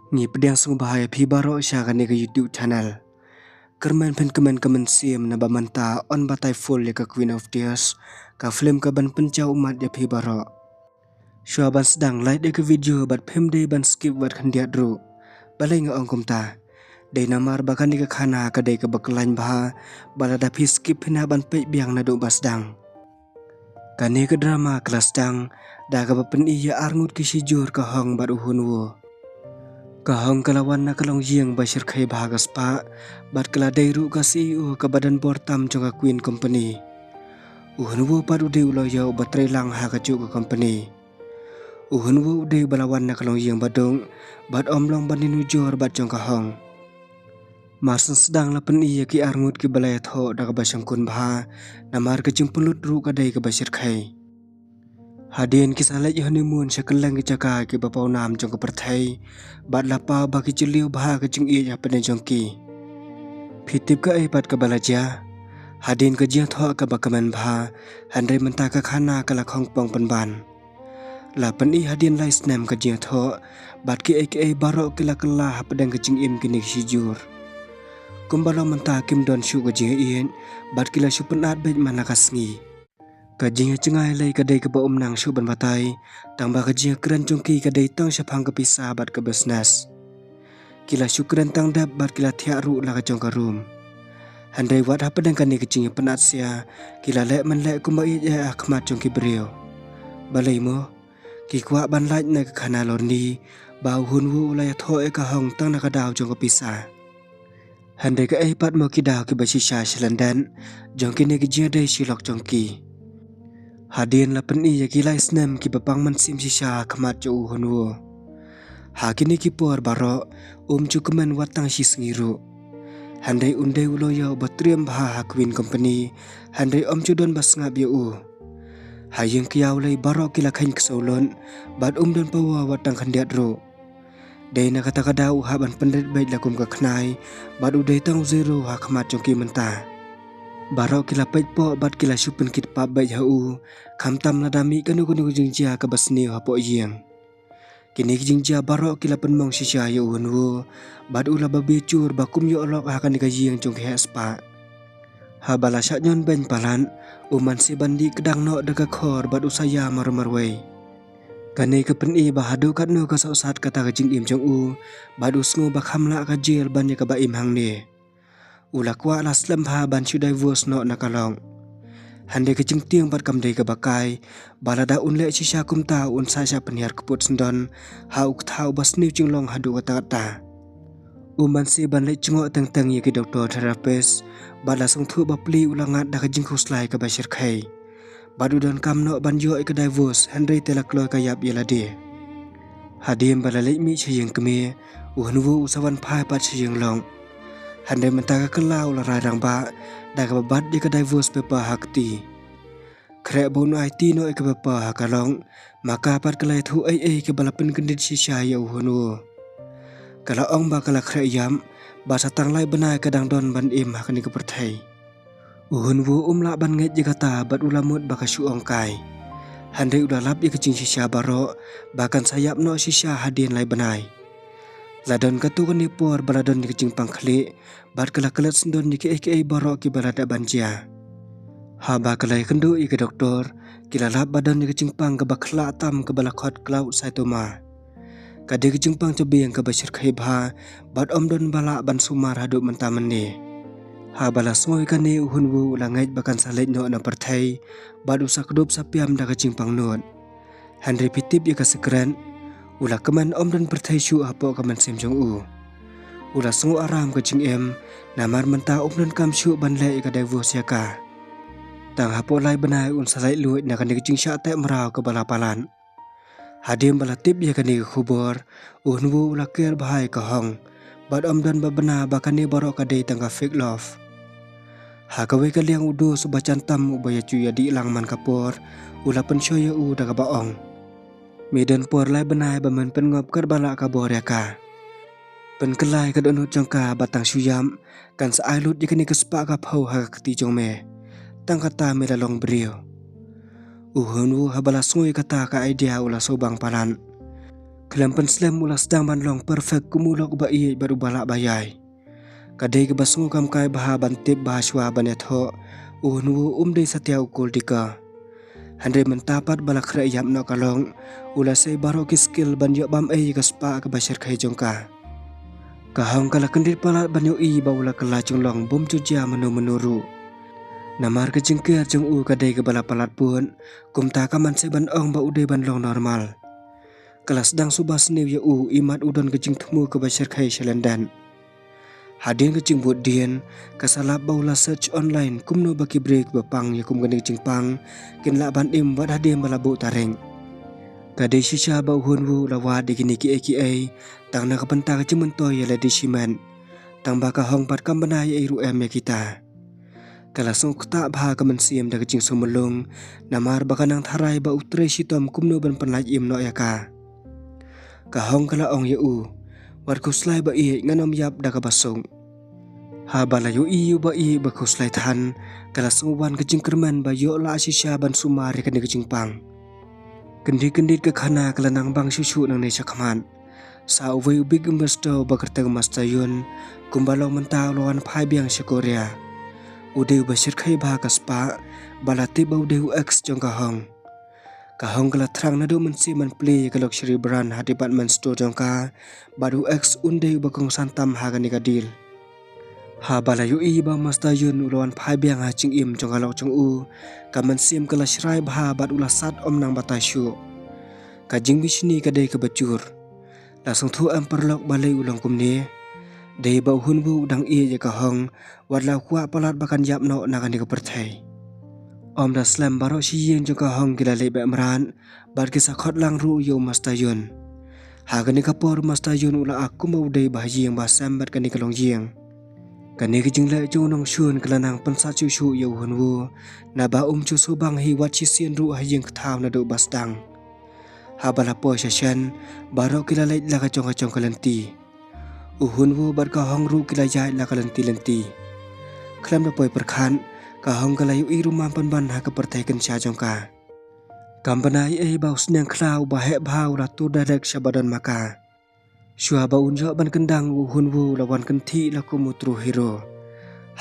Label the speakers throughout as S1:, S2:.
S1: Ngi pedang sung bahaya phi baro sha ka ne ka YouTube channel. Kerman pen kemen sim na bamanta on batai full ya ka Queen of Tears ka film ka ban pencau umat ya phi baro. Shua ban sedang like ya ka video bat phem day ban skip bat khandiat ru. Balai nga ong kumta. Day namar bakan ka khana ka day ka baklan bah balada phi skip hina ban pe biang na do basdang. Kane ka drama kelas dang da ka bapen iya arngut ki sijur ka hong bat uhun wo. Kahong kalawan na kalong jiang basir khay bahagas pa, bat kala dayru ka CEO ka badan bortam ka Queen Company. Uhun wo pat uday uloyaw batray lang ha ka ka company. Uhun wo uday balawan na kalong jiang badong, bat omlong baninujor bat jong kahong. Masan sedang lapan iya ki arngut ki balayat ho da ka basyang kun baha, namar ka jeng pulut ru ka day ka basir khay. Hadin kisalat yo honeymoon sa kalang jaka ki bapaw nam jong ka perthai bat lapa ba ki chiliw bah ka jing iya pen jong ki phitip ka ai pat ka balaja hadin ka jiang tho ka bakaman bah handai menta ka khana ka lakhong pong panban lapan i hadin lai snam ka jiang tho bat ki ai baro ki lakala padang ka jing im ki ni sijur kumbalo menta kim don shu ka jing ien bat ki la shu penat bet manakas ngi Kajing cengai lay kadai ke baum nang syu ban batai, tang ba kajing keren jongki kadai tang syapang ke pisah bat ke bisnes. Kila syu keren tang dap bat kila tiak ru la kajong ke rum. Handai wat apa dan kani kajing penat sia, kila lek man lek kumbai ya akhmat jongki beriu. Balai mo, ki kuak ban laj na ke khana lorni, bau hun wu la ya tho e ka hong tang na kadau jong ke pisah. Handai ke pat mo ki dau ki basisha selandan, jongki ne kajing dai silok jongki. Hadin lapan iya kilai snam ki bapang man sim sisha khamat jo uhun wo. Hakini ki por baro cukuman watang si sengiru. Handai undai uloyo batriam bah Queen Company, handai cudon bas ngab yo u. Hayeng kiau lay baro kila khain kesolon, bat don pawa watang khandiat ro. Dai na kata kadau haban pendet bait lakum ka khnai, bat udai tang zero ha khamat jongki mentah. Baro kila pait po bat kila syupen kit pa bai hau kham tam na dami kanu jingjia ka basni ha po yeng kini jingjia baro kila penmong sisya yo unwo bat ula babe cur bakum yo olok ha kan ka yeng jong he spa ha bala syak nyon ben palan uman si bandi kedang no de ka khor bat usaya marwei kane ka peni bahadu kat no ka sat kata ka jing im jong u bat usngu bakhamla ka jel ban ya ka ba im hang ne ulakwa la slam ha ban chu divorce no nakalong hande ke jingtiang bat kam dei ka bakai balada unle sisa kumta un sa sha penhiar keput sendon ha uk thau bas niu jinglong hadu kata kata uman si ban le chingo teng teng ye ki doktor therapist bala song thu bapli ulangat da ka jingkhus lai ka basir khai badu dan kam no ban yo ka divorce hande tela kloi ka yap yelade hadim bala le mi chiyeng keme unwu usawan phai pat chiyeng long handai mentaka kelau la radang ba da ka babat di ka divorce pepa hakti kre bonu IT no ka pepa hakalong maka pat kelai thu ai ke balapen kendit sisa ya uhunu kala ong ba kala kre yam ba satang lai benai kadang don ban im hakani ke perthai uhunwu umla ban nget jikata bat ulamut ba ka syu ong kai handai udalap di kecing sisa baro bahkan sayap no sisa hadin lai benai ladon katu kan nipor baladon di kecing pangkli bat kala kelat sendon di ke baro ki balada banjia ha ba kala kendu i ke doktor kila lap badan di kecing pang ke bakla tam ke balakot klau saitoma kade kecing pang cobe yang ke basir khai bha bat don bala ban sumar hadu mentamen ni ha bala soi kan ni uhunwu langait bakan salet no na perthai bat usak dup sapiam da kecing pang non Henry pitip ya ka sekren ula keman dan perthai syu apo kaman sim jong u ula sungu aram ke jing em namar menta dan kam syu ban le ka divorce ya ka tang hapo lai benai un salai luit na kan jing sya te merau ke balapalan hadim bala tip ya kan ni khubor unwu ula ker bahai ka hong bat dan babena bakani baro ka dei tangga fake love ha ka we ka liang udu subacan tam ubaya cu ya di lang man kapor ula pensyo ya u da ka baong Medan por lai benai baman pen ngop ker bala ka bor ya ka. Pen kelai ka donut jongka batang syuyam kan sa ailut jikani kespa ka phau ha kati jong me. Tang kata me lalong beriu. Uhun wu habala sungui kata ka idea ula sobang palan. Kelam penslam ulah sedang banlong perfect kumulok ba iye baru balak bayai. Kadai ke basungu kam kai baha bantip bahaswa banetho uhnu umdei satya ukul dika. Handai mentapat balak kra yam no kalong ulah sei baro ki skill banyo bam ka spa ke basir kai jongka. Kahong kala kendit palat banyo i ba ulah kala jonglong bom cuja menuru. Namar ke jengker jong u kadai ke bala palat pun kumta kaman se ban ong ba udai banlong normal. Kelas sedang subas new ya u imat udon kejing temu ke basir kai Shelandan. Hadin kejing buat dian kasalap baula search online kumno baki break bapang ya kum gani kejing pang kin la ban im wat hadim balabu tareng. Kadai shisha ba uhun lawa di kini ki tang na kapenta kejing mentoy ya ladi siman tang baka hong pat kam bana ya iru em ya kita. Kalasong kta bha kamansiam da kejing sumelung namar baka nang tharai ba utre sitom kumno ban penlaj im no ya ka. Kahong kala ong ya u war kuslai ba iye nganom yap da kabasong. Ha balayo iyo ba iye ba kuslai tahan kala sungwan kejing kerman ba yo la asisya ban sumari kani kejing pang. Kendit ke khana kala nang bang susu nang nesya kaman. Sa uwe ubig umbesto ba kerteng mastayun kumbalong mentau lawan pai biang syakoria. Udeu basir kai ba kaspa balati ba udeu x jong kahong. Kahong kala terang nado mensi man play ke luxury brand ha department store jongka baru X unde bakong santam ha gani kadil. Ha balayu i ba mastayun ulawan phai biang ha ching im jong alok jong u ka mensim kala shrai bha bat ula sat om nang batasyu. Ka jing bisni kadai ke bacur. Lasung thu am perlok balai ulang kumne. Dei ba hun bu dang i je kahong wadla kwa palat bakan yap no nagani ke perthai. Om da slam baro si yen jong kahong gila lebe amran bar kisah khot lang ru yo mastayun. Hagani kapor mastayun ula aku mau dei bahaji yang basam bat kani kalong jiang. Kani kijing le jo nong shun kelanang pensa cucu yo hunwu na ba cusu bang hi wat si sien ru hayeng ketaw na do basdang. Habala po syasyan baro kila lait la kacong kalenti. Uhunwu bar kahong ru kila jait la kalenti. Kelam da poi perkhan kahong kalayu i rumah pan ha kepertaikan syajongka. Kampanai bau senang klau bahek bau ratu dadek syabadan maka. Syua bau unjok ban kendang uhunwu lawan kenti laku mutru hero.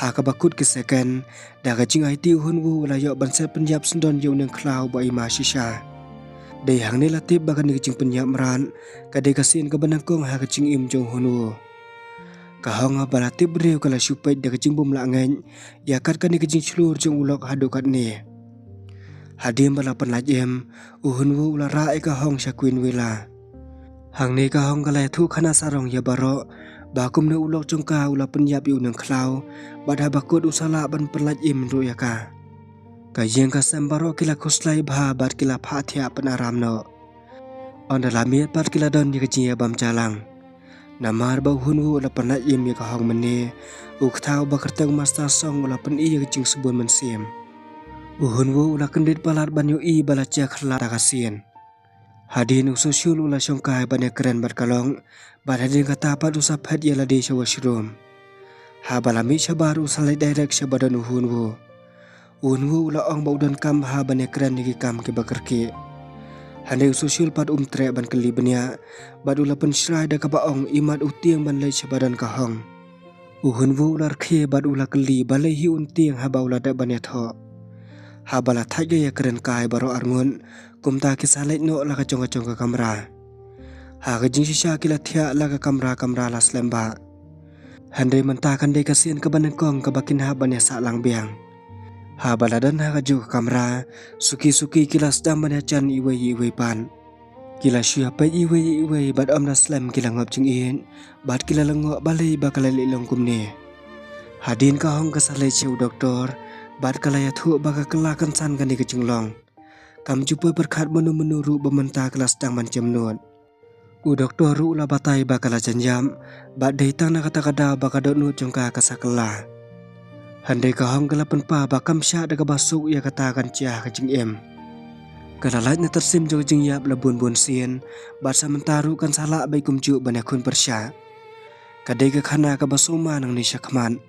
S1: Ha kabakut kesekan daga jing IT uhunwu layok ban set penjap sendon yau nang klau ba ima shisha. Dei hang ni latip bakan ni kecing penjap meran kadai kasin kebenangkong ha kecing im jong hunwu. Kahong balatip beriu kala syupait da kecing bum langen yakat kan ni kecing celur jong ulok hadukat ni. Hadim balapan lajem uhunwu ula rae kahong syakuin wila. Hang ni kahong kalai thu khana sarong ya baro bakum ne ulok jongka ula penyap yu nang klau badha bakut usala ban perlajem ru yaka. Kajeng kasam baro kila kuslai bha bat kila phathya panaram no. On dalamiat pat kila don ni kecing ya bam calang. Namar ba hunwu ula perlajem ya kahong mene uktau bakerteng masta song ula pen iya kecing sebun mensim. Uhunwu ula kendit palat banyu i balacia khala takasien. Hadin ususyul ula syongkai banyak keren berkalong bad hadin kata pat usap had ya ladi sya washroom. Ha balami syabar usalai direct syabadan uhunwu. Uhunwu ula ong baudan kam ha banyak keren niki kam ke bakerki. Handai ususyul pat tre ban keli benya bad ula pensyrai da kabaong imat utiang ban lai syabadan kahong. Uhunwu ular khe bad ula keli balai hi untiang ha baula da banyak tho. Habala thaja ya keren kai baro arngun kumta kisah lait no la kacong ke kamera. Ha kejing sisa kila thia la ke kamera la slemba. Handai mentakan dei kasian ke banengkong ke bakin ha ban ya sa lang biang. Ha baladan ha kaju ke kamera suki kila sedang ban ya chan iwe pan. Kila syua pe iwe bad om na slem kila ngop jing in bad kila lengok balai bakal lilong kumne. Hadin kahong kesalai ciu doktor bad kalaya thu baka kelakan san gani kecunglong. Kam jupoi berkat menu ru bementa kelas dang mancam nuat. U doktor ru la batai bakala janjam bad deitang na kata kada baka dot nuat jongka kasakela. Handai kahong kelapan pa bakam syak daga basuk ia katakan ciah kecing em. Kalalat na tersim jong jing yap labun sien bad samentaru kan salak bai kumjuk banakun persyak. Kadai ke khana ka basuma nang ni syakman.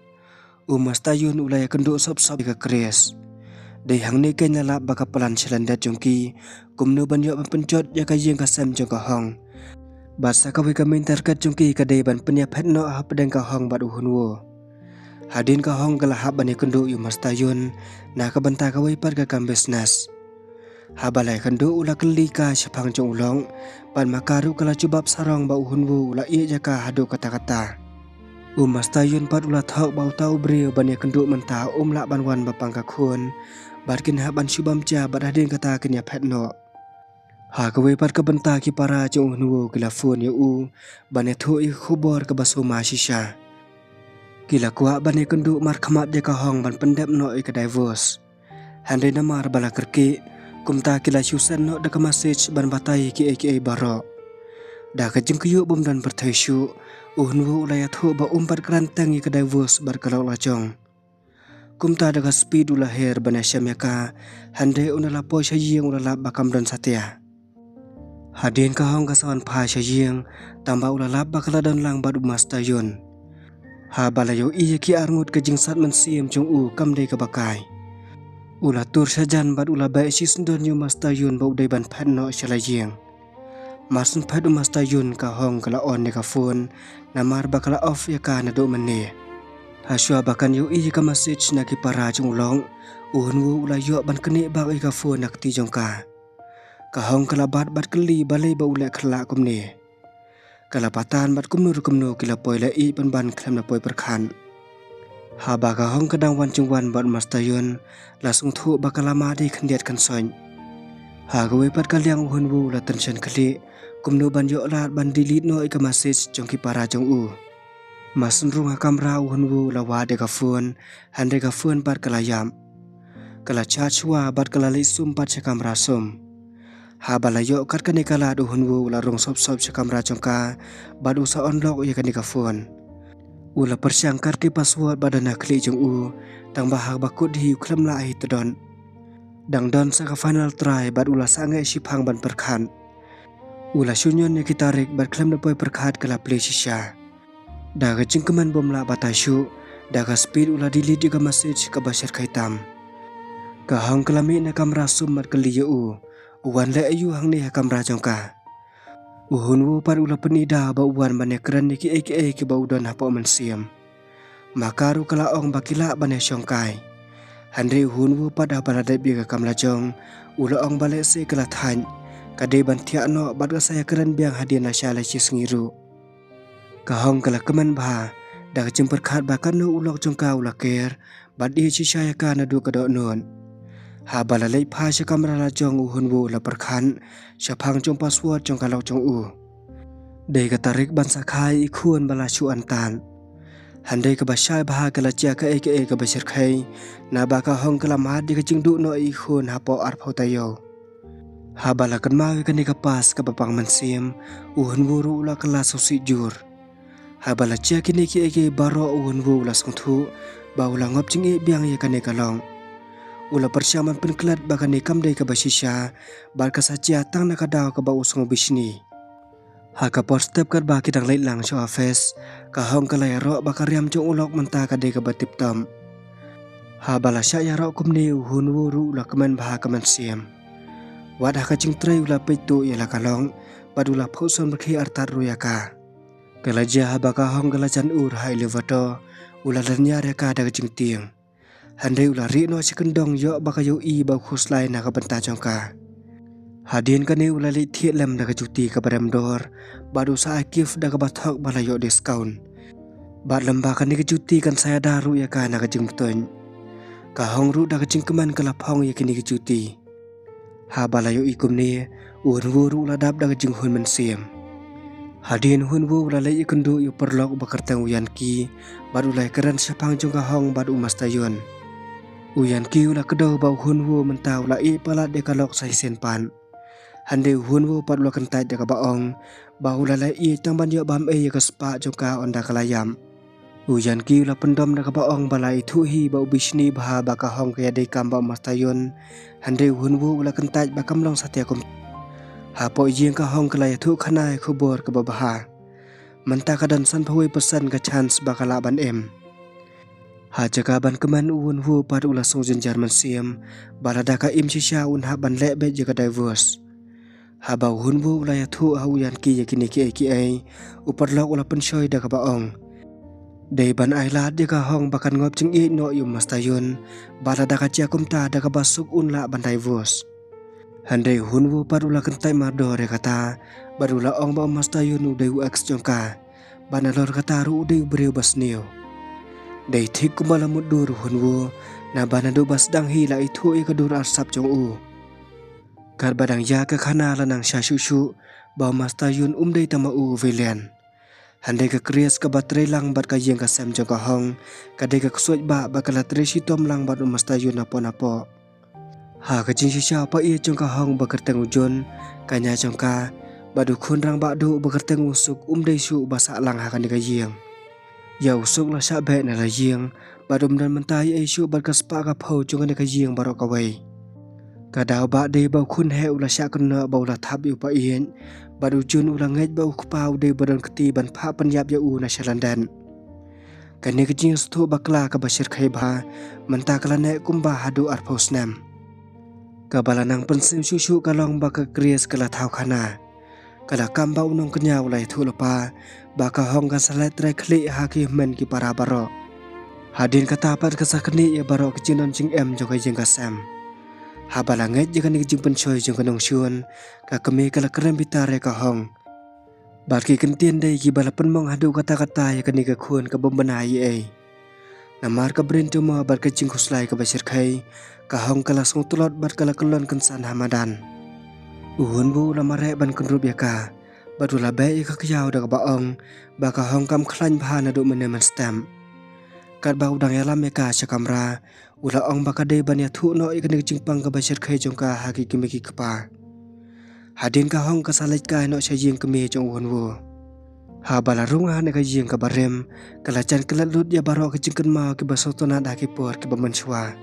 S1: Mastayun ulaya kenduk sop-sop ke keres. Dei hang ni kenya lap baka pelan Shelandan jongki kumnu ban yo penjot ya kajeng kasam jong kahong. Basa kawai kami terkat jungki kadai ban penya petno hap dan kahong bad uhun wo. Hadin kahong kala hap bani kendu yu mastayun na kabanta kawai par ka kam business. Habalai kendu ula keli ka syapang jong ulong ban makaru kala cubab sarong ba uhun wo ula iya jaka hadu kata-kata. Mastayun pat ula thok bau tau brio bani kendu mentah lak ban wan bapang kakun barkin hap ban syubam ja bad hadin kata kenya petno. Ha kawai pat kabenta ki para jong uhun kila phone ya bani thu i khubor ke basu ma shisha. Kila kuak bani kendu mar khamat je kahong ban pendep no i ke divorce. Handai namar bala kerki kumta kila syusan no da ke message ban batai ki baro. Da ke jengkyu bum dan bertaisu uhun ulaya thu ba umpat kerantang i ke divorce bar kalau lajong. Kumta da ke speed ulahir bani syamyaka handai unala po syajing ulala bakam dan satya. Hadin kahong kasawan pha syajing tamba ulala bakala dan lang badu mastayun. Ha balayo iya ki arngut ke jingsat mensiam jong kam dei ke bakai. Ula tur sajan bad ula bae sisndon yu mastayun bau dei ban phanno syalajing. Masun phadu mastayun kahong kala on ne ka phone namar bakala off ya ka na do menne. Haswa bakan yu iya ka message na ki para jong ulong uhun ula yo ban kene ba ka phone nak ti jong ka. Kahong kala bat keli balai ba ula khala kumne. Kala patan bat kumnu kila poi la i ban klam na poi perkhan. Ha ba kahong kadang wan chung wan bat mastayun lasung thu bakala ma di khandiat kan soin. Ha gawe pat kalyang uhun la tension kali kumnu ban yo lat ban delete no i ka message jong ki para jong Masun runga kamera uhun la wa de ka phone hande ka phone bat kala yam. Kala charge wa bat kala li sum pat se kamera sum. Ha balayo kat kani kala uhun ula rong sop se kamera jongka badu sa unlock ya kani ka phone. Ula persyang karti password badana kli jong tang bahag bakut hi klam la hi tedon. Dang don sa ka final try bad ula sangai sipang ban perkhan. Ula syunyon ya kitarik bad klam na poi perkhat kala play shisha. Daga jingkeman bom la batasyu daga speed ula delete juga message ka basyar kaitam. Kahong kelami na kamera sum mat kali uwan le ayu hang ni kamera jongka. Uhun par ula penida ba uwan bane keren ni ki ba udon hapo mensiam. Makaru kala ong bakila bane syongkai. Handai uhun pada balade biga kamla jong ula ong bale se kala than kade ban thia no bad ga saya keren biang hadiana syala chi sengiru. Kahong kala keman ba daga jemper khat bakan no ulok jongka ula ker bad i chi syaya kana du kado non. Ha balalai pha se kamera la jong uhun la perkhan syapang jong password jong kalau jong dei ka tarik ban sakhai ikhuan bala chu antan. Handai ka basyai bah kala chia ka ka basir khai na ba ka hong kala ma di ka jingdu no ikhun hapo arphau tayo. Ha bala kan ma ka ni ka pas ka bapang mansim uhun ru la kala sosi jur. Ha bala chia kini ki baro uhun la sungthu ba ula ngop jing biang ya ka ni kalong. Ula persyaman penklat bakan ni kam dei ka basisya bar ka sacia tang na kadaw ka ba usung bisni. Ha ka por step kat ba kitang lait lang sa office ka hong kala yaro bakar yam jong ulok menta ka dei ka batip tam. Ha bala sya yaro kumni uhun ru ula keman bah kaman siam. Wad ha ka jing tray ula peitu ya la kalong badula phauson berkhi artar ru ya ka. Kala ja ha ba ka hong kala jan hai levato ula lanya ya ka daga jing tiang. Handai ula ri no sekendong yo bakayo ba khuslai na ka benta jongka. Hadin kani ula li thiet lam daga juti ka baram dor badu sa akif daga bathok balayo discount. Bad lamba kani ka juti kan saya daru ya ka na ka jington. Ka hong ru daga jingkeman kala phong ya kini ka juti. Ha balayo ikum ni uhun ru ula dap daga jinghun mensiam. Hadin hun ula lai ikundu yu perlok bakartang uyan ki badu lai keren syapang jongka hong badu mastayun. Uyan ki ula kedo bau hun mentau la i palat de kalok sai senpan. Handai hun pat ula kentai de ka baong bau la lai i tang ban yo bam ka spa jongka onda kalayam. Uyan ki ula pendom de ka baong balai thu hi bau bisni bah ba ka hong kaya de kam ba mastayun. Handai hun ula kentai ba kam long satya kum. Ha po jing ka hong kala thu khanai khubor ka baha. Menta ka dan san phawai pesan ka chance bakala ban em. Ha jaga ban keman uhun pat ula song jenjar mensiam balada ka im shisha un ha ban lebe jaga divorce. Habau hunbu ulaya thu hauyan ki yakini ki ai upar lok ula pensoy da ka baong. Day ban ay lahat di ka hong bakan ngop ching i no yung mastayun bala da ka chia kumta da ka basuk unla banday vos. Handai hunbu parula kentay mardore kata barula ong ba mastayun uday ux jongka banalor kata ru uday beriu basneo. Day thik kumala mudur hunbu na banado bas dang hila itu i kadur arsap jong u. Kar badang ya ka khana lanang syashushu ba mastayun day tama u velian. Handai ka krias ka batray lang bat ka yeng ka sem jong ka hong kadai ka kusuat ba bakala tresi tom lang bat mastayun napo. Ha ka jing shisha pa i jong ka hong bakerteng ujon kanya jong ka badu khun rang badu bakerteng usuk day su basa lang ha ka ni ka yeng. Ya usuk la sya be na la yeng badum dan mentai ai su bat ka spa ka phau jong ni ka yeng barok ka wei. Kadau ba dei bau khun he ula sya kana bau la thap yu pa ien badu jun ula ngej bau khpau dei badon keti ban pha panyap ya u na shalandan. Kani ka jing stu bakla ka basir khai ba menta kala ne kumba hadu ar posnam. Ka balanang pensim susu kalong ba ka krias kala thau khana. Kala kamba unong kenya ulai thu lopa ba ka hong ka salat trai khli ha ki men ki para baro. Hadin kata pat ka sakni ya baro ka jinon jing em jo ka jing ka sam. Habalanget jika ni jing pensoy jong kanong syun ka kami kala keren bitare ka hong. Barki kentien day ki bala penmong hadu kata-kata ya kani ka khun ka bombanai ai. Namar ka brin cuma bar ka jing khuslai ka basir khai ka hong kala song tulot bar kala kelon kensan hamadan. Uhun bu lamare ban kenrup ya ka badula bai ka kyau da ka baong ba ka hong kam khlan bhana do meneman stem. Kat bau dang ya lam ya ka syakamra ula ong bakadei ban ya thu no ikani jingpang ka basir khai jong ka haki kimiki kapa. Hadin ka hong ka salit ka no sya jing kemi jong hunwu. Ha bala runga ne ka jing ka barem kala chan kala lut ya baro ka jingkan ma ki basotona da ki por ki bamanswa.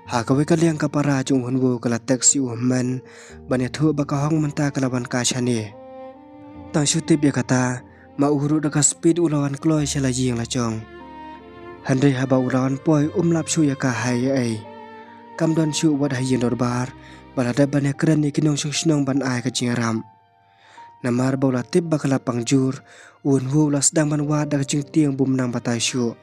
S1: Ha ka we ka liang ka para jong hunwu kala taxi man ban ya thu ba ka hong menta kala ban ka shani. Tang syutip ya kata ma uhuru da ka speed ulawan kloy sya la jing la chong. Handai haba ulawan poi lap su ya ka hai ai. Kam don su wat hai yin dorbar balada ban ya keren ni kinong syong ban ai ka jingram. Namar baula tip bakala pangjur unhu la sedang ban wa da jing tiang bum nang batai su.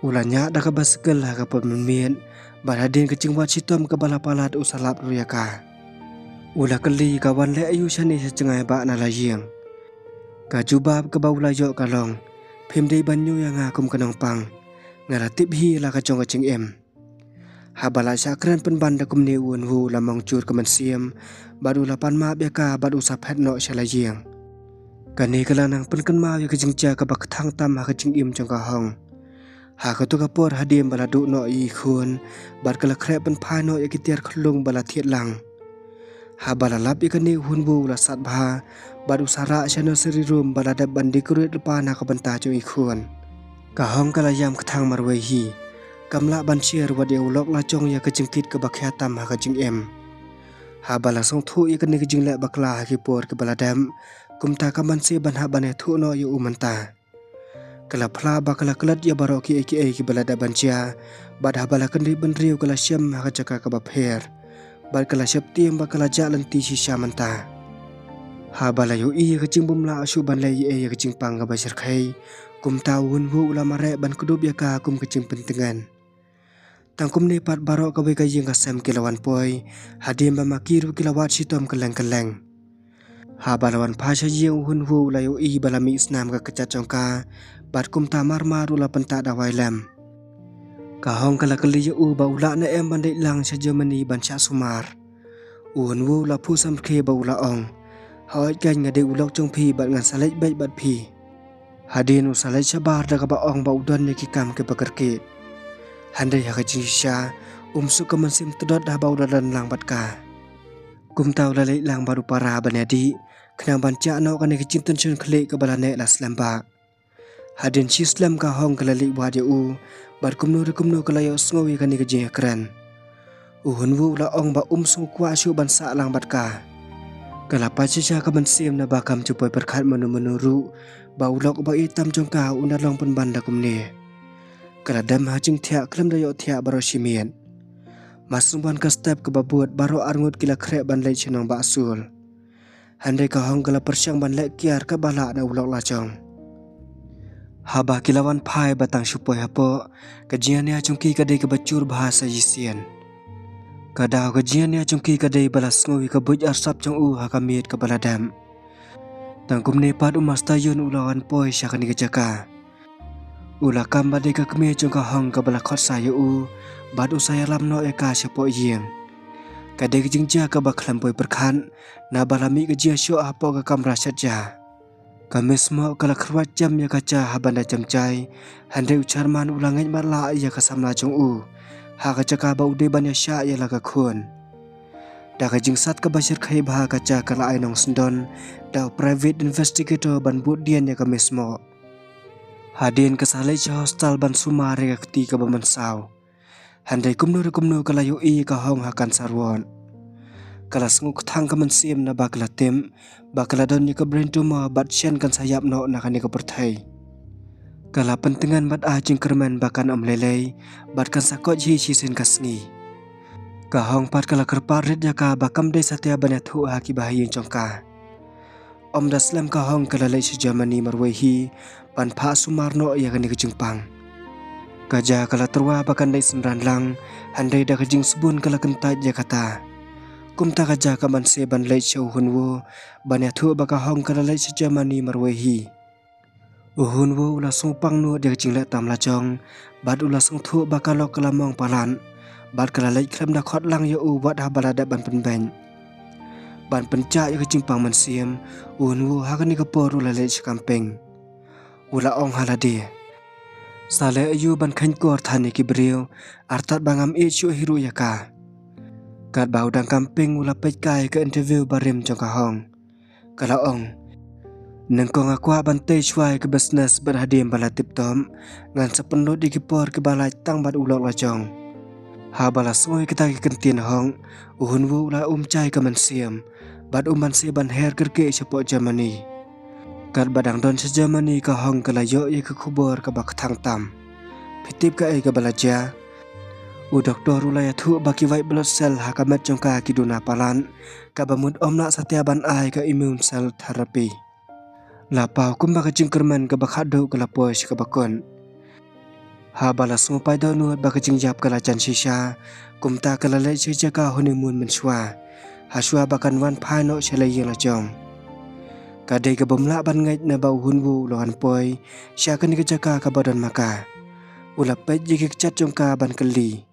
S1: Ulanya da ka baskel ha ka pemien baladin ka jing wat sitom ka bala palat usalap ru ya ka. Ula kali ka wan le ayu shani sa cengai ba na la jing. Ka jubab ka baula yo kalong phim dei ban yu ya nga kum kanong pang. Ngara tip hi la ka chong ka ching em. Habala syakran penban da kumni unhu la mangcur ka mansiam badu la pan ma be ka badu saphet no shala jing. Kani kala nang penkan ma ya ka jingja ka bak thang tam ha ka ching im chong ka hong. Ha ka tu ka por hadim bala du no i khun bar kala khre pen phai no ya ki tiar khlung bala thiet lang. Habala lap ikani hunbu la sat bha badu sara shano seri rum bala da bandi kurit pa na ka banta chong i khun. Ka hong kala yam kathang marwai hi kamla ban chiar wad ya ulok la chong ya ka jingkit ka bakhya tam ha ka jing em. Ha bala song thu ya kani ka jing le bakla ha ki por ka bala dam kumta ka ban se ban ha ban ya thu no ya umanta. Kala phla bakala klat ya baro ki ki bala da ban chia bad ha bala kani ban riu kala syam ha ka jaka ka ba pher bad kala syap tim bakala jalan ti si syamanta. Ha bala yu i ka jing bum la asu ban le ya ka jing pang ka basir khai kum tawun hu ulama re ban kudub ya ka kum kecing pentingan. Tangkum ni pat baro ka we ka yeng ka sem kilawan poi hadim ba makiru kilawat sitom keleng. Ha balawan phasha yeng hun hu la yu i balami isnam ka kacat chongka bat kum tamar maru la penta da wailam. Ka hong kala kali yu ba ula na em bandai lang sa Germany ban sya sumar. Un wu la pu sam khe ba ula ong. Hawai kan ngade ulok chong phi bat ngan salaj bai bat phi. Hadin usalai sabar da ka baong ba udon ni kikam ke bakarki. Handai ha ka jingsya su ka mansim tudot da ba udadan lang bat ka. Kum tau la lai lang baru para banadi khnang ban cha no ka ni kichinton chun khle ka bala ne la slam ba. Hadin si slam ka hong ka lali wa dia u bar kumnu ka layo sngowi ka ni ka jing kran. Uhun wu la ong ba su kwa syu ban sa lang bat ka. Kalapa chicha ka mansim na bakam chupoy perkhat manu baulok ba itam jong ka unalong penban da kumni. Kala dam ha jing thia klam da yo thia baro shimien. Masung ban ka step ka babuat baro arngut kila khre ban lai chinong ba asul. Handai ka hong kala persiang ban lek kiar ka bala na ulok lacong. Haba kilawan pai batang supoi hapo kajian ya cungki kadai ke bacur bahasa Yisian. Kadau kajian ya cungki kadai balas ngui ke buj arsap cong hakamit ke baladam. Tangkum nepad umas tayun ulawan poi syakani ke jaka. Ula kam badai ke kemi cong ka hong ke balakot saya badu saya lam no eka syapo yeng. Kadai ke jingja ke baklam poi perkan na balami ke jia syok hapo ke kam rasyat jah. Kami semua kalau kerwat jam ya kaca habanda jam cai, handai ucarman ulangit marla ya kasamla jong ha kaca ka ba ude ban ya sya ya laga kun. Da ka jingsat ka basir kai bah kaca kala ainong sendon, da private investigator ban bud dian ya kami semua. Hadin kesalai cha hostel ban sumare ka keti ka bamansau. Handai kumnu kala yu ka hong hakan sarwon. Kala senguk thang ka mansim na bakla tem bakla don ni ka brain tumor bat shen kan sayap no na kan ni ka perthai kala pentingan bat jing kerman bakan lelei bat kan sakot ji sen ka sngi ka hong pat kala kerpar rit ya ka bakam de satya banya thu ki bahayin chongka daslam ka hong kala lei si Germany marwei hi pan pha sumar no ya kan ni ka jingpang kaja kala terwa bakan dei semran lang handai da ka jing subun kala kentai ya kata kumta kaja ka man se ban lei chau hunwo banya thu baka hong kala lei si Germany marwei hi hunwo ula sungpang no de jingla tamla chong bad ula sung thu baka lok kala mong palan bad kala lei khlem da khot lang yo wat ha balada ban penben ban penca ya jimpang man siem hunwo ha ka ni ka por ula lei kampeng ula ong halade sale ayu ban khan kor thani ki brio artat bangam e chu hiru ya ka kat bau dang kamping ula pej kai ke interview barim jong ka hong kala ong nengkong akwa bantai chwai ke business berhadim bala tip tom ngan sepenuh di kipor ke balai tang bat ulok lajong ha bala soi kita ke kentin hong uhun wu ula cai ke mansiam bat man se ban her kerke chapo Germany kat badang don se Germany ka hong kala yo ye ke khubor ke bak thang tam pitip ka ke balaja doktor ulaya thu baki white blood cell hakamet jongka kiduna palan kabamut omna satya ban ai ka immune cell therapy lapau kumba ka jingkerman ka bakhado ka lapos ka bakon ha bala supai do nu baka jingjap kala chan shisha kumta kala le chicha ka honeymoon menshwa haswa bakan wan phano chelai la jong kadai ka bomla ban ngai na bau hunwu lohan poi sha kan ka jaka ka badan maka ulap pej jik chat jongka ban kali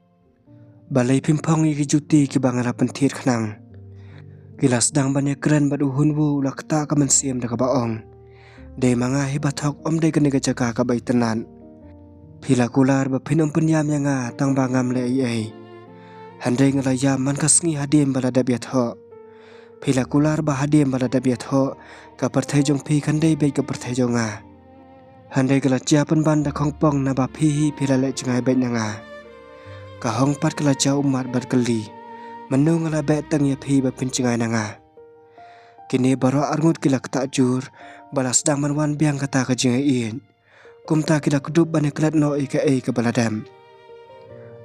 S1: balai pimpong yi juti ki bangala pentir khnang gilas dang banyak keren badu hunwu lakta ka mansiam da ka baong de manga hibathok de ka ni ka jaka ka bai tenan phila kular ba phinom punyam yanga tang bangam le ai handai ngala yam man ka sngi hadim bala da biatho phila kular ba hadim bala da biatho ka perthai jong phi khandai be ka perthai jonga handai kala chia pan ban da khongpong na ba phi hi phila le chngai be nyanga ka hong pat kala cha umat bat kali manu ngala be tang ya phi ba pin chingai nanga kini baro arngut kilak ta jur balas dang man wan biang kata ka jingai in kumta kilak dub bane klat no ika ka baladam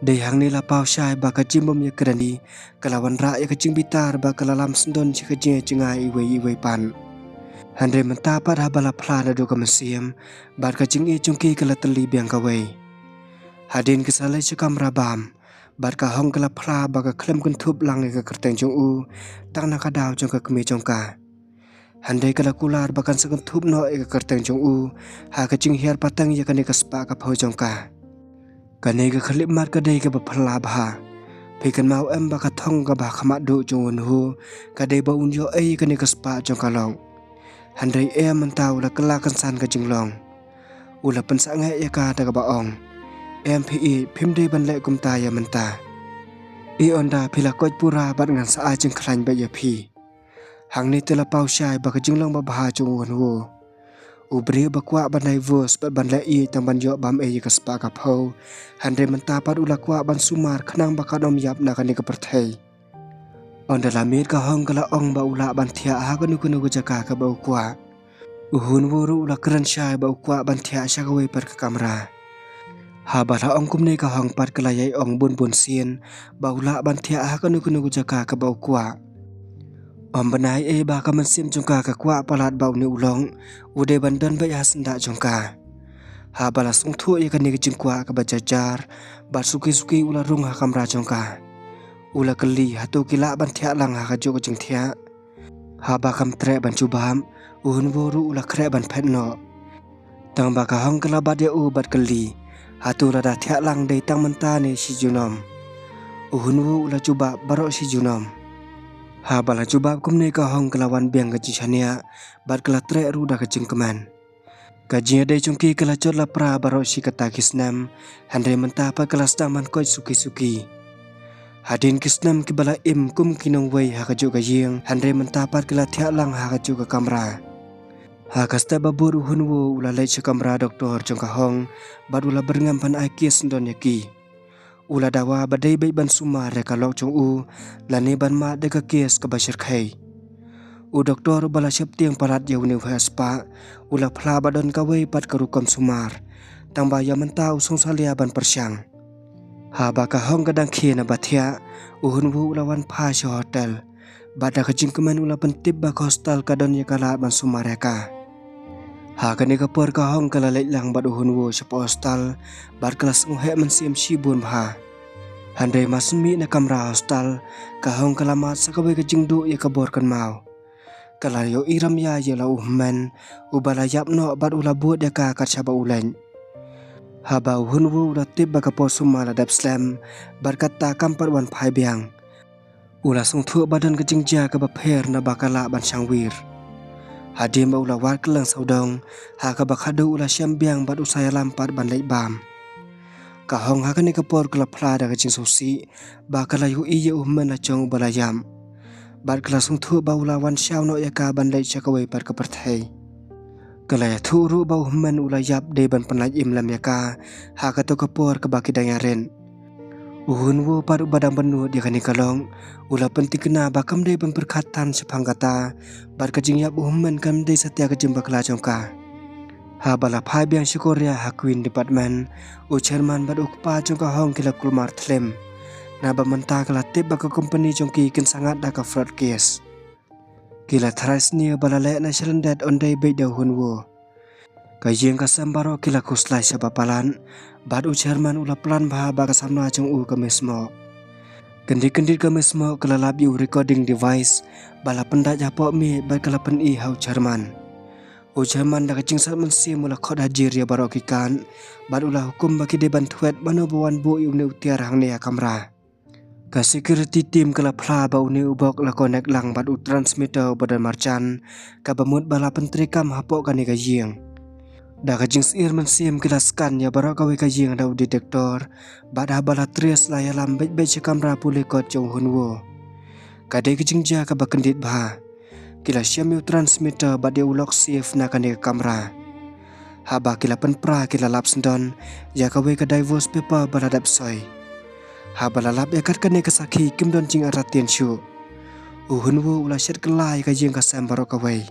S1: dei hang ni la pau shai ba ka jimbom ya krani kalawan ra ya ka jing bitar ba kalalam sendon chi ka jingai iwe pan handai menta pat ha bala phla na do ka masiam bar ka jing chungki kala tali biang ka wei hadin kesalai cakam rabam bar ka hong kala phla ba ka khlem kun thup lang ka kerteng jong tang na ka daw jong ka kmi jong ka handai kala kular bakan sakam thup no ka kerteng jong ha ka jing hiar patang ya ka ne ka spa ka phau jong ka ne ka khlip mar ka dei ka ba phla ba phikan mau em ba ka thong ka ba khama do jong hu ka dei ba un yo ka ne ka spa jong ka long handai mentau la kala kan san ka jing long ula pensa ngai ya ka ta ka ba ong MPE phimdei ban le kumta ya menta onda phila koj pura bat ngan sa ajing khlain ba ya phi hangni tela pau shai ba ka jinglong ba bha chung won wo ubri ba kwa ban nai vos ban le tang ban yo bam ka spa ka phau handai menta pat ula kwa ban sumar khnang ba ka dom yap na ka ni ka perthai onda la mir ka hong kala ong ba ula ban thia ha ka nu ku jaka ka ba kwa uhun wo ru ula kran shai ba kwa ban thia sha ka wei par ka kamera ha bala ong kumne ka hong pat kala yai ong bun sien baula ban thia ha ka nu jaka ka bau kwa benai ba ka mensim jongka ka kwa palat bau ni ulong ude bandan ba senda jongka. Ha bala sung thu ka ni jingkwa ka bajajar ba suki ula rung ha kamra jongka. Ula keli hatu kila ban thia lang ha ka jo jing thia. Ha ba kam tre ban chubam uhun boru ula kre ban phet no. Tang ba ka hong kala ba dia u bat keli hatu rada thia lang dei tang menta ni si junom. Uhun wu ula cuba barok si junom. Ha bala cuba kumne ka hong kelawan biang ka jishania bat kala tre ru da ka jingkeman. Kajinya dei chungki kala chot la pra barok si kata kisnam handre menta pa kala staman koi suki. Hadin kisnam ki bala im kum kinong wei ha ka jo ka yeng handre menta pa kala thia lang ha ka jo ka kamra. Ha kasta babur uhun wu ula lei cha kamra doktor jong ka hong bat ula berngam pan ai kis ndon yaki. Ula dawa badai bai ban suma re ka lok chung u lani ban ma de ka kes ka bashir khai. U doktor bala syap tiang parat ya uni spa ula phla badon ka wei pat ka rukom sumar tang ba ya mentau song salia ban persyang. Ha ba ka hong kadang khie na bathia uhun wu ula wan pha shi hotel bada ka jingkeman ula pentip ba hostel ka don ya kala ban sumar ya ka. Ha kani ka por ka hong kala leit lang bad uhun wu shi hostel bar kelas nghe man sim shi bun bha. Handai masmi na kamra hostel ka hong kala mat sa ka wei ka jingdu ya ka bor kan mau. Kala yo iram ya la uhman ubala yap no bat ula buat ya ka chaba ulen. Haba uhun wu ula tip ba ka po suma la dap slam barkat ta kampat wan phai biang. Ula sung thu badan ka jingja ka ba pher na bakala ban sangwir. Hadim ba ula wat kelang saudong ha ka ba khadu ula syam biang bat usaya lampat ban leit bam. Ka hong ha ka ni ka por kala phla da ka jing sosi ba kala yu iya uhman la chong balayam. Bat kala sung thu ba ula wan syau no ya ka ban leit chakawai par ka perthai. Kala ya thu ru ba uhman ula yap de ban panlaj im lam ya ka ha ka to ka por ka baki dang yaren. Uhun wu par badang banu dia kani kalong ula penting kena ba kam de ban perkhatan sepang kata bat ka jing yap uhman kam de satya ka jimba kala jongka. Ha bala phai biang Korea ha Queen Department u chairman bat ukpa jongka hong kila kulmar thlem. Na ba menta kala tip ba ka company jongki kin sangat da ka fraud case. Kila thrais ni bala le na shalandet on day bai da hun wo. Ka yeng ka sambaro kila kuslai sa papalan bat u chairman ula plan ba ka samna jong u ka mismo. Kendi ka mismo kala labi recording device bala pendat japo mi ba kala pen i hau chairman. U chairman da ka cingsat mensim ula khod hajir ya baro kikan bat ula hukum baki de ban thuet bano bawan bu yu ne utiar hang ne ya kamra. Ka security team kala phla ba uni ubok la connect lang bat u transmitter badan marchan ka bamut bala pentri kam hapo ka ni ka yeng. Da ka jings ir man sim kila scan ya baro ka we ka yeng da detektor bat ha bala trace la ya lam bet bet kamera pule kot jong hun wo. Ka de ka jingja ka ba kendit ba. Kila syam yu transmitter bat dia ulok safe na ka ni ka kamera. Ha ba kila penpra kila lap sendon ya ka we ka divorce paper bala dap soy. Ha balalap ekat kane kasaki kim don jing aratian shu. Uhun wu ula syat kelai ka jing ka sambaro ka wei.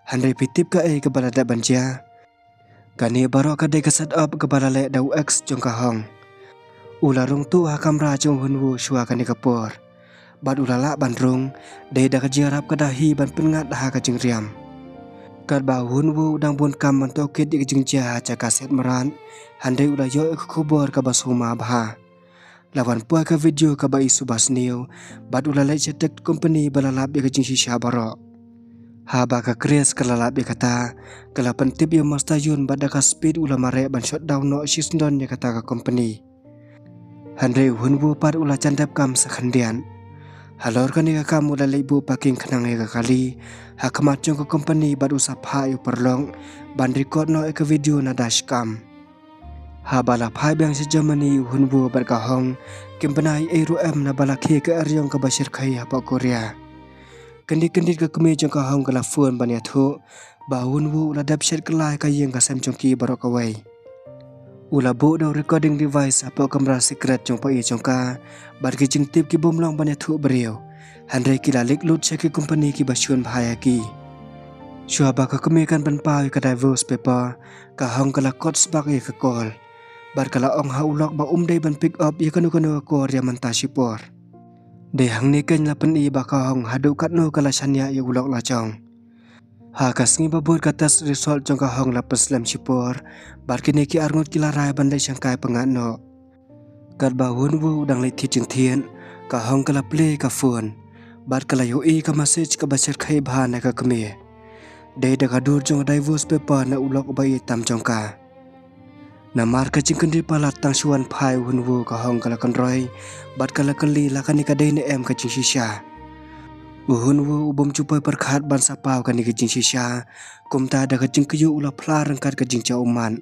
S1: Handai pitip ka ka balada banja. Kani baro ka de ka set up ka balale dau x jong ka hong. Ula rung tu ha kamra jong hun wu shua kani ka por. Bad ula la ban rung de da ka jing rap ka dahi ban pengat ha ka jing riam. Kat ba hun wu dang bun kam man tokit di ka jing ja cha ka set maran. Handai ula yo ka kubor ka basuma bah. Lawan puai ka video ka bai subas niu bat ula lai cetek company balalap ya jing shisha baro. Ha ba ka kres kala lap ya kata kala pentip ya mastayun bat ka speed ula mare ban shutdown no shisndon ya kata ka company. Handai hun bu par ula candap kam sakhandian. Halor kan ya kam ula lai bu paking khnang ya kali ha kamat jong ka company bat usap ha yu perlong ban record no ka video na dashcam. Ha bala phai biang si Germany hun bu bar ka hong kim banai ru na bala khe ka aryong ka bashir khai ha pa Korea. Kendi ka keme jong ka hong kala phone ban ya thu ba hun bu la dap shet klai ka yeng ka sam jong ki baro ka wei. Ula bu do recording device apa kamera secret jong pa i jong ka bar ki jing tip ki bomlong ban ya thu brio. Handai ki la lik lut che ki company ki bashun bhaya ki. Shua ba ka keme kan ban pa ka divorce paper ka hong kala kot sbak ka call. Bar kala ong ha ulok ba day ban pick up ya kanu kor ya manta sipor. De hang ni kan la pen I baka hong hadu kat no kala chanya ya ulok la chong. Ha kasngi babur katas result jong ka hong la peslam chipor bar kini ki arngut kila rai bandai sangkai pengat no. Kat ba hun wu dang lai thi ching thien ka hong kala play ka phone bar kala yo I ka message ka bacher khai bha na ka kme. De da ka dur jong divorce paper na ulok ba I tam jong ka. Na mar ka ching kendi pala tang suan phai hun wu ka hong kala kan roi bar kala kali la kan ka dei ne em ka ching shisha. Uhun wu ubom cupai perkhat ban sapau kan ni kejing shisha kumta da kejing kyu ula phla rangkat kejing cha uman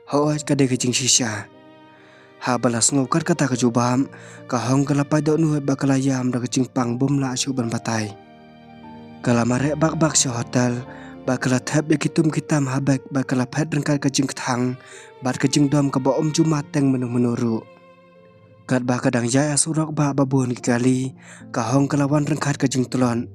S1: haoj ka de kejing shisha ha balas ngau kar kata kejubam ka hong kala pai do nu ba kala yam da kejing pang bom la su ban batai kala mare bak bak sa hotel ba kala thap ya kitum kitam habek ba kala phat rangkat kejing thang bat kejing dom ka ba om jumat teng menuru kat ba kadang jaya surok ba babun kali ka hong kalawan rengkat ka jing tulon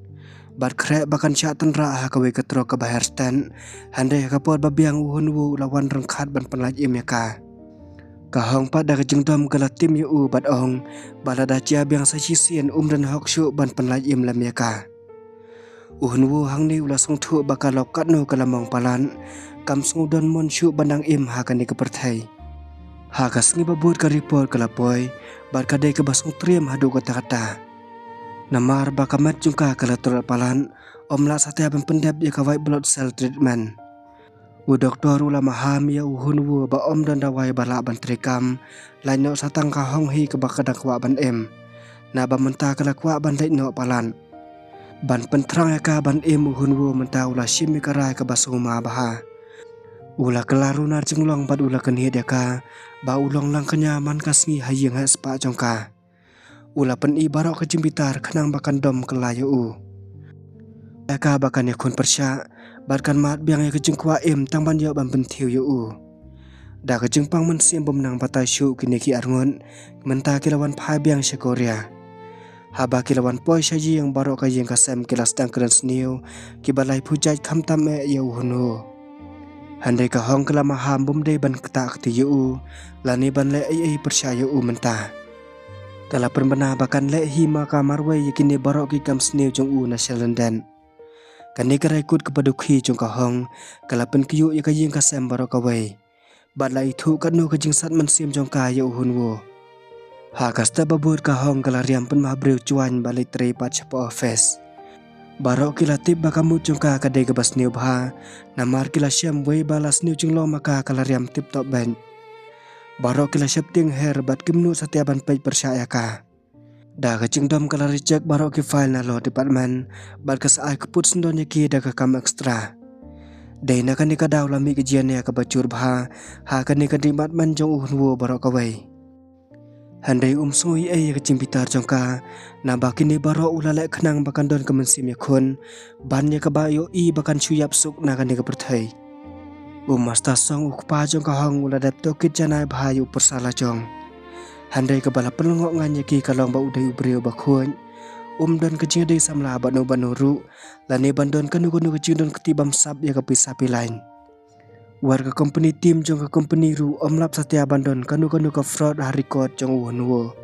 S1: bat kre bakan sya tenra ha ka we katro ka bahar stand hande ka pot babiang uhun wu lawan rengkat ban penlaj im ya ka hong pa da ka jing dom kala tim yu u bat ong balada chia biang sa chi sien dan hok shu ban penlaj im lam ya ka uhun wu hang ni ula song thu bakalok kat no kala mong palan kam sung don mon shu bandang im ha ka ni ka perthai ha kasngi babut ka report kala poi bar ka de ka basung triem hadu kata-kata namar bakamat jungka kala tur palan omla satya ban pendap ya ka white blood cell treatment u doktor ulama ham ya uhun wu ba om dan dawai bala ban trekam laino satang ka hong hi ka bakada kwa ban em na ba menta kala kwa ban dai no palan ban pentrang ya ka ban em uhun wu menta ula shimi ka rai ka basuma baha ula kelarunar jenglong bad ula kenhi dia ka ba ulong lang kenyaman kasngi hayeng ha spa jongka ula pen I barok ke jimbitar kenang bakan dom kelayu u aka bakan ya kun persya barkan mat biang ya kejeng kwa em tang ban yo ban pentiu yu u da kejeng pang men sim bomnang batai syu kini ki arngun menta kilawan phai biang se korea haba kilawan poi saji yang barok ka yeng ka sem kilas tang kren sniu ki balai pujai kham tam e ya uhunu handai ka hong kala maham bum de ban kata kti yu lani ban le ai percaya u menta kala perbana bakan le hi ma ka marwai yakini barok ki kam sneu jong u na selen kani ka rekut kepada khi jong ka hong kala pen kyu ya ka yeng ka sem barok ka wei bat lai thu ka nu ka jing sat man sim jong ka yu hun wo ha kasta babur ka hong kala riam pen ma breu chuan balai tre pat chapa office barok kila tip bakamu jongka kadai ke bas niu bha namar kila syam wei balas niu jinglo maka kala riam tip top ben barok kila syap ting her bat kimnu satya ban pai persaya ka da ka jingdom kala reject barok ki file na law department bat ka sai kaput sendon ki da ka kam extra dei na kan ka daw lami ke jian ya ka bacur bha ha kan ka dimat man jong uhun wo barok ka wei handai sui ai ka jimbitar jongka na bakini baro ulale khnang bakan don ka mensim yakun ban ya ka bayo I bakan chuyap suk na kan ka perthai masta song ukpa jongka hong uladap to kit janai bhayu persala jong handai ka bala pelongok ngan ki kalong ba udai ubreu bakhun don ka jingdai samla banu banuru lani bandon kanu kanu ka jingdon ketibam sap ya ka pisapi lain warga company team jong ka company ru omlap satya bandon kanu ka fraud ha record jong wo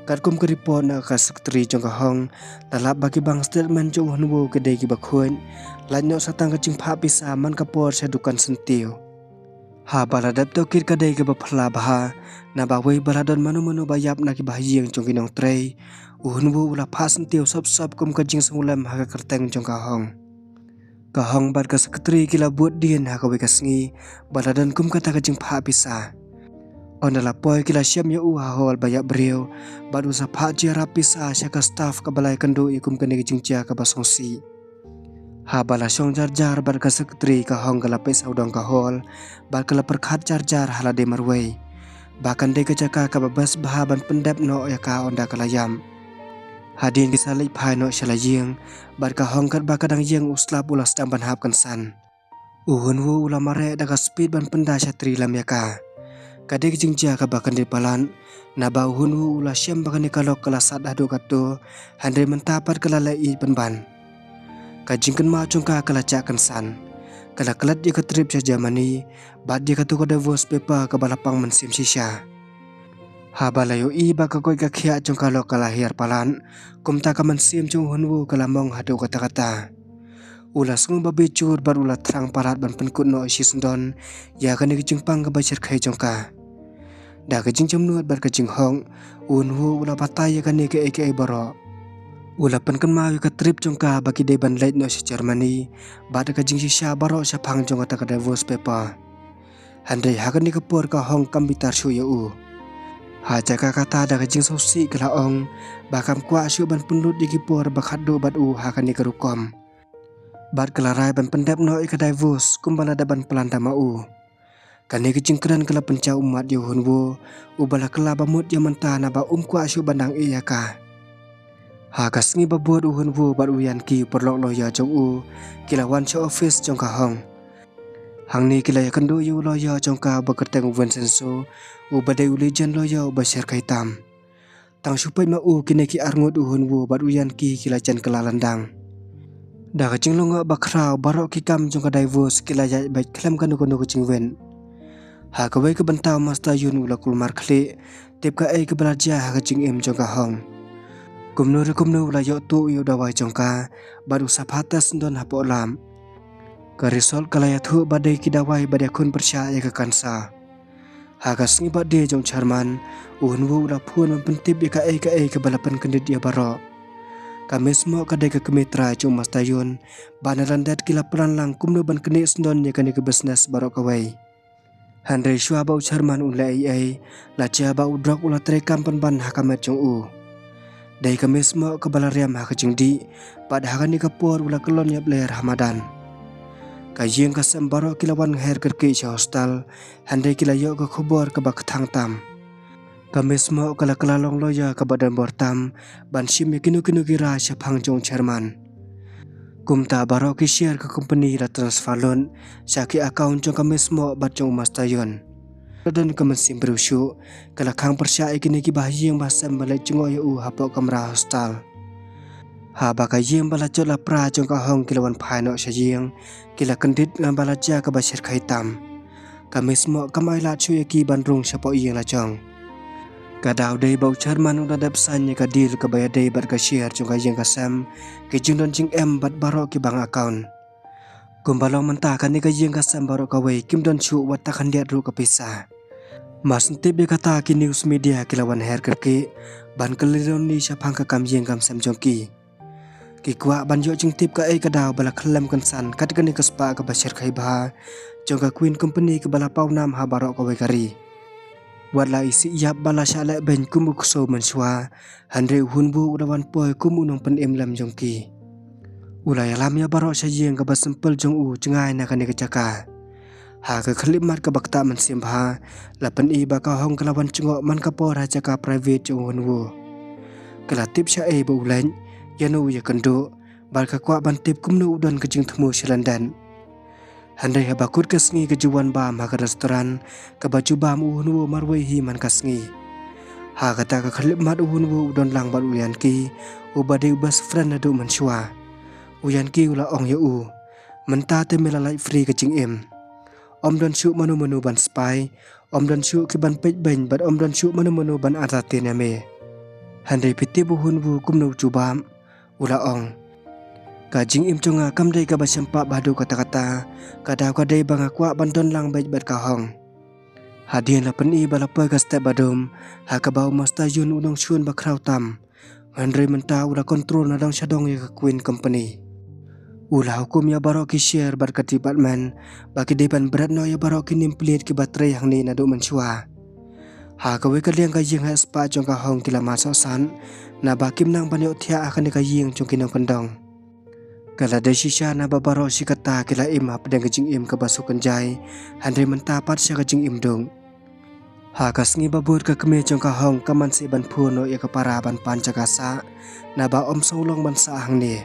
S1: kat kum ka report na ka secretary jong ka hong talap bagi bang statement jong wo ke dei ki bakhun lanyo satang ka jing pha pisa man ka por sa dukan sentiu ha baladap to kir ka dei ka baphla bha na ba wei baladon manu bayap na ki bahyeng jong kinong trei wo ula pha sentiu sop kum ka jing sungulam ha ka kerteng jong ka hong ka hong bat ka sekretari kila buat dien ha ka kasngi baladan kum kata ka jing pha pisa ondala poi kila syam ya u ha hol bayak breu bat usa pha jira pisa sya ka staff ka balai kandu ikum ka jing cia ka basongsi ha bala song jar bat ka sekretari ka hong kala pesa udang ka hol bat kala perkhat jar hala de marwei bahkan de ka jaka ka babas bahaban pendap no ya ka onda kala yam hadin kisah lek phai no shala yeng bar ka hongkat bakadang yeng usla pulas dang ban hap kan san uhun wu ula mare daga speed ban penda satri lam yaka kadek jingja ka bakan di palan na ba uhun wu ula syam bakan di kalok kala sat hadu kato handai mentapat kala lai ban ka jingkan ma chungka kala cakan san kala kelat dia ka trip sa Germany bat dia ka tu ka divorce paper ka balapang mensim sisha Habalayo iba kakoy kakhiya jong kalo kalahir palan kumta kaman sim jong hunwu kalamong hadu kata-kata. Ulas ngung babicur bar ulat terang palat ban penkut no sisendon ya kani kejing pang kebacar kai jongka. Da kejing jemnuat bar kejing hong unwu ula pataya kani ke baro. Ula penken mawi ka trip jongka bagi de ban late no si Germany bada kejing sisya baro syapang jong kata divorce paper. Handai hakani kepur ka hong kambitar syu ya u. Ha jaka kata da kejing sosi kelaong bakam kwa syu ban penlut digipur bakhado bat u hakani kerukom. Bat kelarai ban pendap no ika divorce kumbala daban pelanda mau. Kani kejing keren kela penca umat yo hunwo ubala kela bamut yo mentah na ba kwa syu bandang iya ka. Ha kasngi babuat u hunwo bat uyan ki perlok lo ya jong u kilawan sya office jong ka hong. Hang ni kila ya kendo yo lo ya jong ka bekerteng uwen senso ubade ulijan lo ya basyar kaitam. Tang supai ma u kini ki arngut u hunwo bat uyan ki kila jan kela landang. Da kecing longa bakrau barok kikam jong ka divorce kila ya baik kelam kan kono kecing wen. Ha kawai ke bentau masta yun ula kulmar kli tip ka ke belaja ha kecing im jong ka hong. Kumno ula yo tu yo dawai jong ka baru sapatas don hapo lam. Ka risol kala ya thu badai ki dawai badai kun percaya ke kansa. Ha kasngi badai jong charman unwu ula pun mentip ka ke balapan kendit dia barok. Kami semua kadai ke kemitra jong masta yun banaran dat kila pelan lang kumno ban keni sendon ya kani ke bisnes barok kawai. Handai syua bau charman ula ai lacia bau drok ula terekam ban hakamet jong u. Dai kami semua ke balariam ha kejing di pada hakani kapur ula kelon ya blair Ramadan. Kajing kasem barok kilawan her kerki cha hostel handai kila yo ke khobor ke bak thang tam. Kami semua kala kelalong loya ke badan bortam ban sim kinu kira syapang jong chairman. Kumta barok ki share ke company la transfer loan syaki account jong kami semua bat jong mastayon. Dan kami sim berusyu kala kang percaya kini ki bahyeng basam balai jong yo hapok kamera hostel. Ha baka yeng balacot la pra jong ka hong kilawan phaino syajing kila kendit ngan balaja ke basyar kaitam. Kami semua kamai la chu ki bandrung syapo yeng la jong. Kadau dei bau charman ula dap sanya ka deal ka baya dei bat ka share jong ka yeng ka sam ke jing don jing em bat barok ki bang account. Kumbalong mentah kani ka yeng ka sam barok ka wei kim don chu wat takan dia ru ka pisah. Mas ntip be kata ki news media kilawan her kerki ban kelilon ni syapang ka kam yeng kam sam jong ki. Ki kwa ban yo jing tip ka kadau bala khalam kan san kat kani ka spa ka basyar khai ba jong ka queen company ka bala pau nam ha barok ka wei kari. Wala isi yap bala syala ben kumu kuso menswa handre hunbu udawan poi kumu nong pen lam jong ki. Ulai alam ya barok syajing ka basempel jong u cengai na kani kecaka. Ha ka khalimat ka bakta mensim ba lapan ba ka hong kelawan cengok man ka por ha caka private jong hunbu. Kelatip sya ba ulan yanu ya kendo bal ka kwa ban tip kumno udon kejing temu Selandan. Handai habakut kasngi kejuan bam ha ka restoran ka baju bam uhunwo marwai hi man kasngi. Ha kata ka khalip mat uhunwo udon lang bat uyan ki ubade ubas friend adu menswa. Uyan ki ula ong ya u menta te melalai free kejing im. Om don syuk manu ban spy om don syuk ki ban pej ben bat om don syuk manu ban atatin ya me. Handai piti uhunwo kumno cubam ula ong. Kajing im conga kamdai ka basyampa badu kata-kata kadau kadai bang akwa bandon lang baik bat kahong. Hadian lapan balapoi ka step badum ha ka bau masta yun unong syun bakrau tam. Handai menta ula kontrol na dong syadong ya ka queen company. Ula hukum ya barok ki share bat ka department bagi depan berat no ya barok ki nimplit ki baterai hang ni nadu menswa. Ha ka we ka liang ka ying ha spa jong ka hong kila masok san na bakim nang banyo tia akan ka ying jong kinong kendong. Kala da shisha na babaro si kata kila im hap dan kejing im ke basukan jai handai mentapat sya kejing im dong. Ha kasngi babur ke keme jong ka hong kaman si ban puno ya ke para ban pancakasa na ba om solong ban sa hang ni.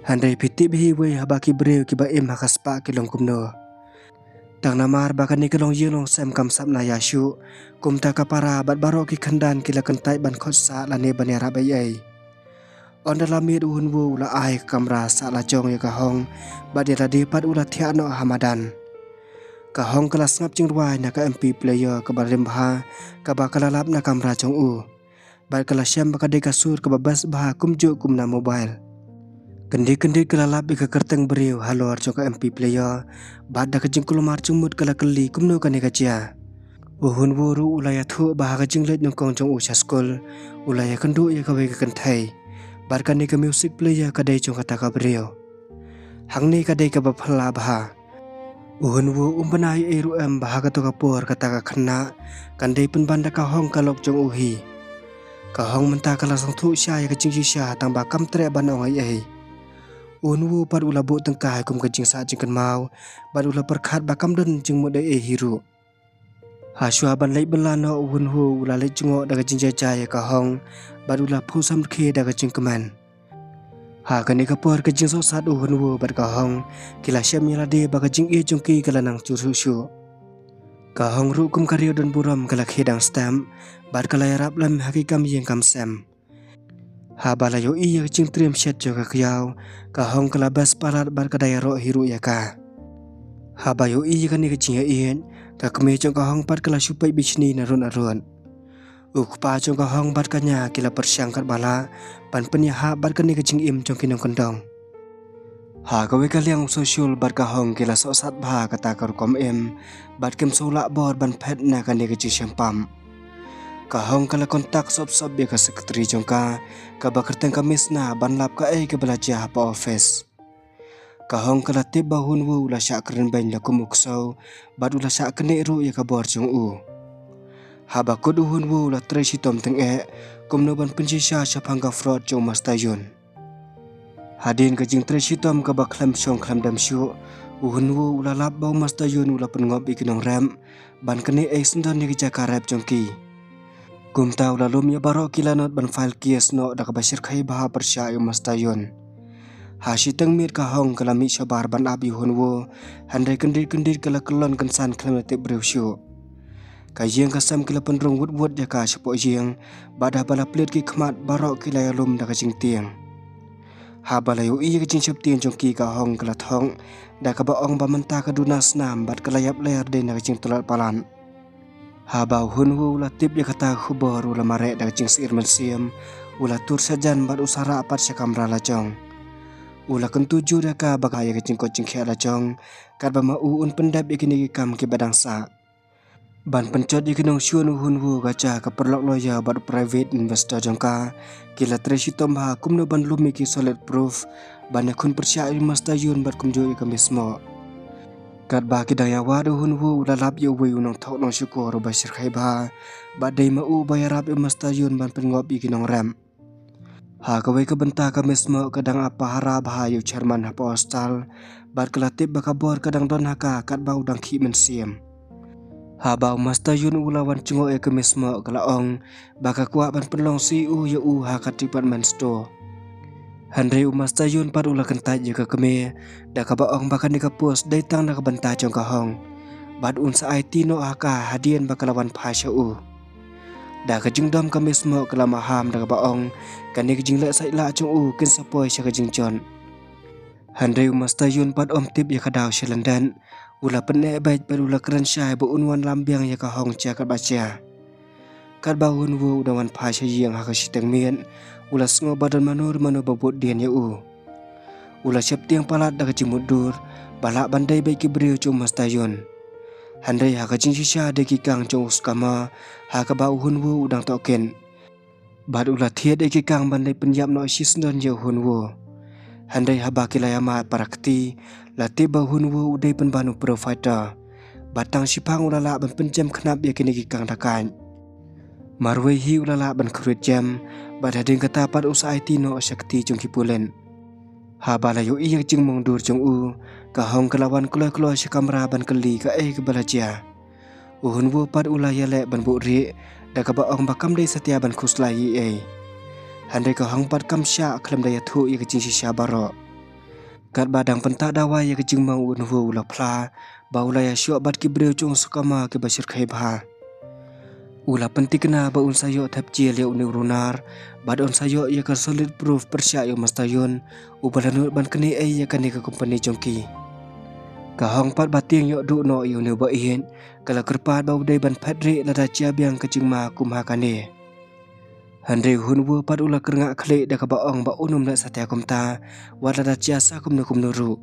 S1: Handai piti bihi wei habaki breu ki ba im hakaspa kilong kumno. Tang namar bakan ni kelong yelong sem kam sap na yashu kumta ka para bat baro ki kandan kila kentai ban khotsa lane ban ya rabai ai. On dalam mid uhunwu ula ai kamera sa la jong ya ka hong ba dia tadi pat ula thia no Hamadan. Kahong kelas ngap jing ruai na ka MP player ka barim baha ka ba kalalap na kamera chong u. Ba kelas syam ba kadai kasur ka babas baha kumju kumna mobile. Kendi kalalap ika kerteng beriu halor chong ka MP player ba da ka jing kulumar chumut kala keli kumno ka negacia. Uhun wuru ulaya thu baha ka jing let nongkong chong u school ulaya kendu ya ka wei ka kentai. Ba ka ka music player kadai chong kata ka beriu. Hang ni kadai ka baphala baha. Uhun wu umpanai eru bahaga to kapor kata ka khna kandai pun banda ka hong kalok jong uhi ka hong menta kala sang thu sha ya ka jing sha tang ba kam tre ban ong ai uhun wu par ula bu tang kai kum ka jing sa jing kan mau bar ula perkhat ba kam den jing mo dai hiru ha shwa ban lai bela no uhun wu ula lai jungo da ka jing ja ya ka hong bar ula phu sam khe da ka jing kaman ha kani kapor ka jing so sat uhun wu bar ka hong kila syam yala de ba ka jing e jongki kala nang chu shu ka hong ru kum kariu don buram kala khedang stamp bar kala yarap lam hakikam yeng kam sem ha bala yo i ya jing trim shet jo ka kyau ka hong kala bas parat bar ka dayaro hiru ya ka ha ba yo i ka ni ka jing ien ka kme jong ka hong par kala supai bichni na ron ukpa jong ka hong bar kanya kila persyangkat bala pan penya ha bar kani ka jing im jong kinong kondong ha ka we ka liang social bar ka hong kila so sat bha kata kar kom em bar kem sola bor ban phet na ka ni ka ji pam ka hong kala kontak sob be ka sekretari jong ka bakerteng ka misna ban lap ka ka belajar pa office ka hong kala tip bahun wu la sya keren ban la kumuk so bad ula sya kene ru ya ka bor jong u haba koduhun wu la tresi tom teng kumno ban penjisha syapangga fraud jong mastayun hadin ka jing tresi tom ka baklam syong klam dam syu uhun wu la lap bau mastayun ula pengop ikinong ram ban kene sendon ni ka karep jongki kumta ula lum ya baro kilanot ban file kies no da ka basir khai baha persya yo mastayun hashi teng mir ka hong kala mi sabar ban abi hun wu handai kendir kala kelon kensan klam te brew syu kajeng kasam kila penrong wut ya ka sepo jeng badah bala plet ki khmat barok kila lum da ka jing tiang ha bala yo i ka jing sep tiang jong ki ka hong kala thong da ka ba ong ba menta ka dunas nam bat kala yap layar de na ka jing tolat palan ha ba hun wu la tip ya kata khubor ula mare da ka jing sir men siam ula tur sajan bat usara apat sa kamera la jong ula kentuju da ka bagaya ka jing ko jing khala jong kat ba ma un pendap ikini kam ki badang sa ban pencot ikinong syun uhun wu gacha ka perlok loya bat private investor jongka kila tresi tomba kumno ban lumi ki solid proof ban kun percaya mastayun bat kumjo ka mismo kat ba ki daya wadu hun wu lalap yo wi unong thok nong syukur basir khai ba dai ma u bayarap mastayun ban pengop ikinong ram ha ka we ka benta ka mismo kadang apa hara ba yo chairman ha postal bat kelatip bakabor kadang don haka kat ba udang ki mensiam habau mastayun ulawan cungo ke mismo kalaong baka kuat ban penlong si ya ha kat department store handre mastayun par ula kentaj juga keme da ka baong baka ni ka post dai tang na ka banta jong ka hong bad un sa IT no aka hadian bakalawan phasha da ka jingdom ka mismo kala maham da ka baong kan ni jingla sai la chung kin sapoi sha ka jingjon handre mastayun par om tip ya ka daw shelandan ula penne baik ula keren syai bu unwan lambiang ya ka hong cha kat bacha kat bahun wu dawan phasha yang ha ka siteng mien ula sngo badan manur babut dian ya ula siap tiang palat da ka cimudur balak bandai baik ki beriu cum mastayun handai ha ka jing shisha de ki kang chung uskama ha ka bahun wu udang token bad ula thiet de ki kang bandai penyap no sisndon ya hun wu handai haba kilaya parakti lati bahun wu udai penbanu provider batang sipang ulala ban penjam kenap ya kini kang dakan marwei hi ulala ban kruit jam badading kata par usa IT no sakti jong kipulen haba la yo iya jing mongdur jong ka hong kelawan klo si kamera ban keli ka ke balaja uhun wu par ulaya le ban bu ri da ka baong bakam dei setia ban khuslai handai ka hong par kam sya klem daya thu ya jing sisya baro kat badang pentak dawa ya kejing mau unhu ula pla baula ya syok bat ki breu chung sukama ke basir khai bha ula penti kena ba un sayo thap chiel ya uni runar bad on sayo ya ka solid proof persya yo mastayun ubalanut ban keni ya kani ka company jongki Kahong pat bating yok du no yu ne ba ihin kala kerpat bau dai ban padri lada chia biang kecing ma kum hakane. Handre hunwu pat ula kerngak klik da ka baong ba unum na satya kumta wat lada chia sa kum nuru.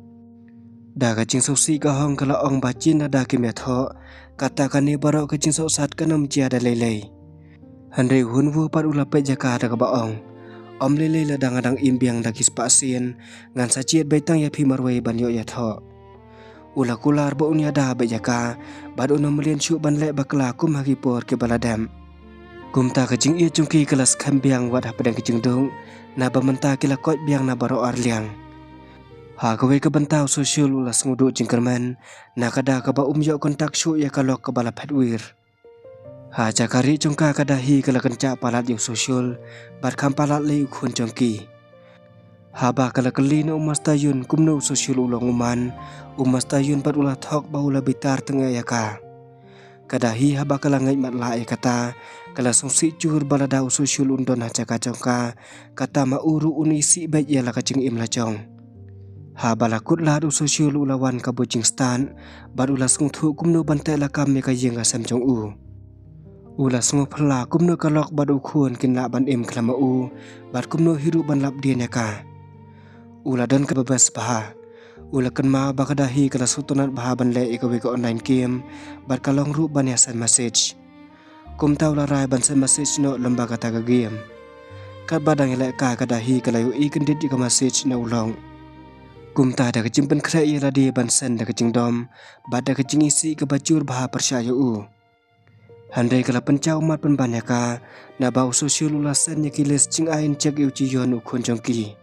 S1: Da kecing sosi kahong kala ong ba chin da kim ya tho kata kane baro kecing sok sat kanam chia da lelei. Handre hunwu pat ula pe jaka da ka baong. Om lelei la dang imbiang da kis pasien ngan sa chiet baitang ya pi marwei ban yo ya tho. Ula kular ba unya da be jaka bad unam melian chu ban le bakla kum hagi por ke baladam. Kum ta kecing ia cungki kelas kambiang wat hapadang kecing dong na ba menta kila kot biang na baro arliang. Ha kawe ke bentau sosial ula sengudu jingkerman na kada ka ba yo kontak shu ya kalok ke bala petwir. Ha jakari cungka kada hi kala kenca palat yung sosial bar kam palat le ukun cungki. Haba kala keli na umastayun kumno sosial ulang uman umastayun pat ulah thok ba ula bitar tengah ya ka. Kadahi haba kala ngai mat la ya kata kala songsi cur balada sosial undon haja kacongka kata ma uru unisi baik ya la kacing im la jong. Haba la kut la sosial ulawan ka bojing stan bar ulah song thu kumno bantai la kam ya ka yeng asam jong u. Ulah song phala kumno kalok bad ukun kin la ban im klama u bar kumno hiru ban lap dia ya ka. Ula dan kebebas baha. Ula kenma bakadahi kala sutunat baha ban le ikawi ke online game bar kalong ru ban ya send message. Kum tau la rai ban send message no lembaga taga game. Kat badang ya ka kadahi kala yu ikendit ika message na ulong. Kum ta da kecimpen kre ya ladi ban send da kecing dom bad da kecing isi ke bacur baha persya u. Handai kala pencau mat pen ban ya ka na bau sosial ula send ya kiles cing ain cek yu ciyon ukun jongki.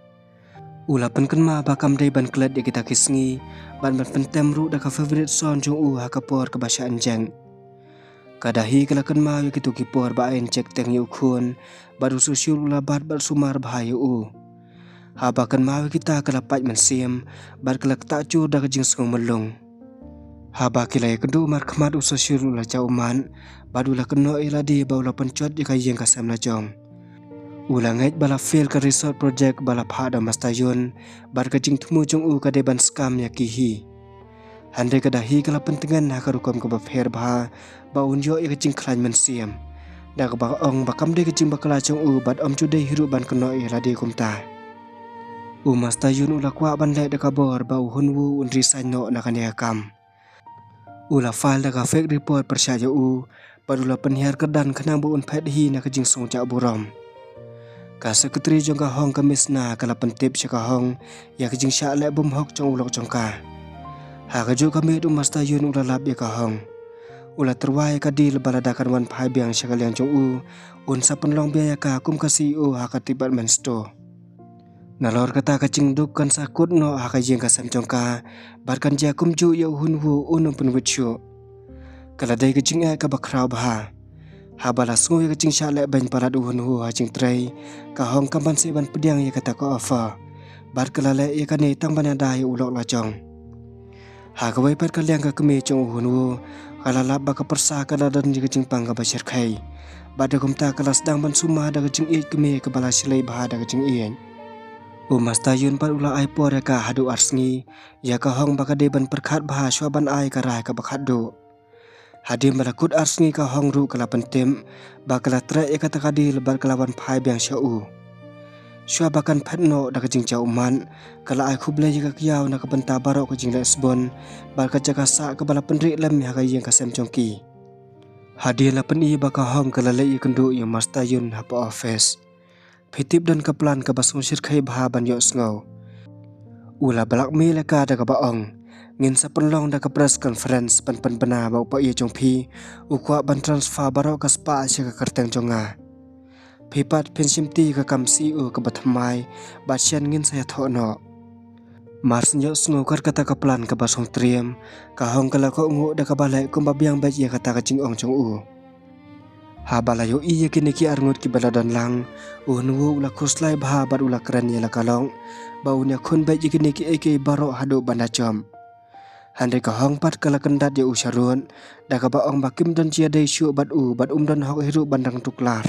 S1: Ula penkenma bakam dai ban klet ya kita kisngi ban pentem ru da ka favorite son jong u hakapor ke bahasa anjang. Kadahi kala kenma yu kitu kipor ba ain cek teng yu khun baru sosial ula bat sumar bahayu u. Haba kenma yu kita kala pat mensim bar kala tak cur da kejing sung melung. Haba kila ya kedu mar khamat u sosial ula jauman badula keno iladi baula pencot ya kayeng kasam la jong. Ula ngait bala fail ke resort project bala phada mastayun bar kecing tumu jong u ka deban scam ya kihi. Handai kadahi kala pentingan hakarukam ke bafher baha ba unjo ya kecing klan mensiam. Da ka ba ong bakam de kecing bakala jong u bad om cude hiru ban keno ya ladi kumta. U mastayun ula kwa ban le da ka bor ba hunwu un resign no na kan ya kam. Ula file da ka fake report persya u badula penhiar kedan kenang bu un phet hi na kejing song ja buram. Ka sekretari jong ka hong kamisna kala pentip sya ka hong ya kejing sya le bum hok jong ulok jong ka. Ha ka jo kami du mastayun ula lap ya ka hong. Ula terwai ka dil baladakan wan phai biang sya kaliang jong u un sa penlong biaya ka kum ka CEO ha ka tibat men sto. Nalor kata kecing duk kan sakut no ha ka jeng ka sam jong ka barkan ja kum ju ya hunwu unum pen witsyu. Kala dai kecing ka bakrau baha. Habala sungu ya kecing syalek ban parat uhun hu hacing tray ka hong kampan se ban pediang ya kata ko afa bar kelale ya kane tang ban ada ya ulok lajong. Ha kawai par kaliang ka keme jong uhun hu kala lap ba ka persa kala dan ya kecing pang ka basir kai bada kumta kala sedang ban sumah da kecing i keme ke bala silai baha da kecing ian. Mastayun par ula ai por ya ka hadu arsngi ya ka hong ba ka de ban perkhat baha syua ban ai ka rai ka bakhat do. Hadim balakut arsngi ka hong ru kala pentim bakala tra ya kata kadil bar kalawan phai biang syau. Syua bakan phatno da kejing jau man kala ai khuble ya ka kiau na ka benta baro kejing lesbon bar ka jaka sa ka bala penri lem ya ka yeng ka sem jongki. Hadir la peni baka hong kala le ikendu ya mastayun hapa office. Pitip dan ka plan ka basung sirkai baha ban yo sngo. Ula balak mi la ka da ka baong. Ngin sa penlong da ka press conference pan bena ba upa iya jong pi ukwa ban transfer baro ka spa asya ka karteng jonga. Pipat pensim ti ka kam CEO ka bathamai ba sian ngin saya thono. Mars nyo sngo kar kata ka plan ka basong triem ka hong kala ko ngu da ka balai kum ba biang ba ya kata ka jing ong jong u. Ha balayo iya kini ki arngut ki baladan lang unwu ula kuslai baha bar ula keren ya la kalong ba unya khun ba kini ki eke baro hado bandachom. Handai ka hong pat kala kendat ya usarun da ka baong bakim dan cia dai syu bat dan hok hiru bandang tuklar.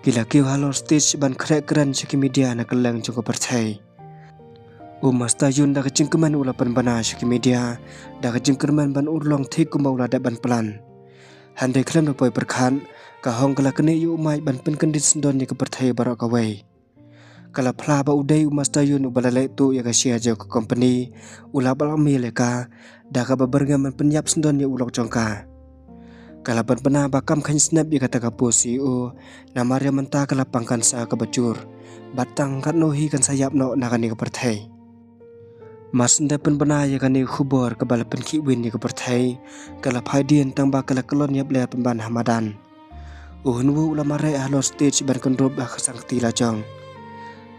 S1: Kila kiu halor stage ban krek keren siki media na keleng jong percai. Umas tayun da kecingkeman ula pan bana syaki media da kecingkerman ban urlong thikum ula da ban pelan. Handai klem da poi perkhan ka hong kala kene yu umai ban pen kendit sendon ni keperthai barok kawai. Kala phla ba udai umas tayun ubala le tu ya ka share jo ke company ula balami leka da ka baberngam ban penyap sendon ya ulok jongka. Kala ban pena ba kam khan snap ya kata ka po CEO na maria menta kala pangkan sa ka bacur batang kat no hi kan sayap no na kan ni keperthai. Mas nda pen bana ya kan ni khubor ka bala pen ki win ni keperthai kala phaidien tang ba kala kelon yap le pen ban hamadan. Uhunwu ula mare halo stage ban kondrop ba khasang tila jong.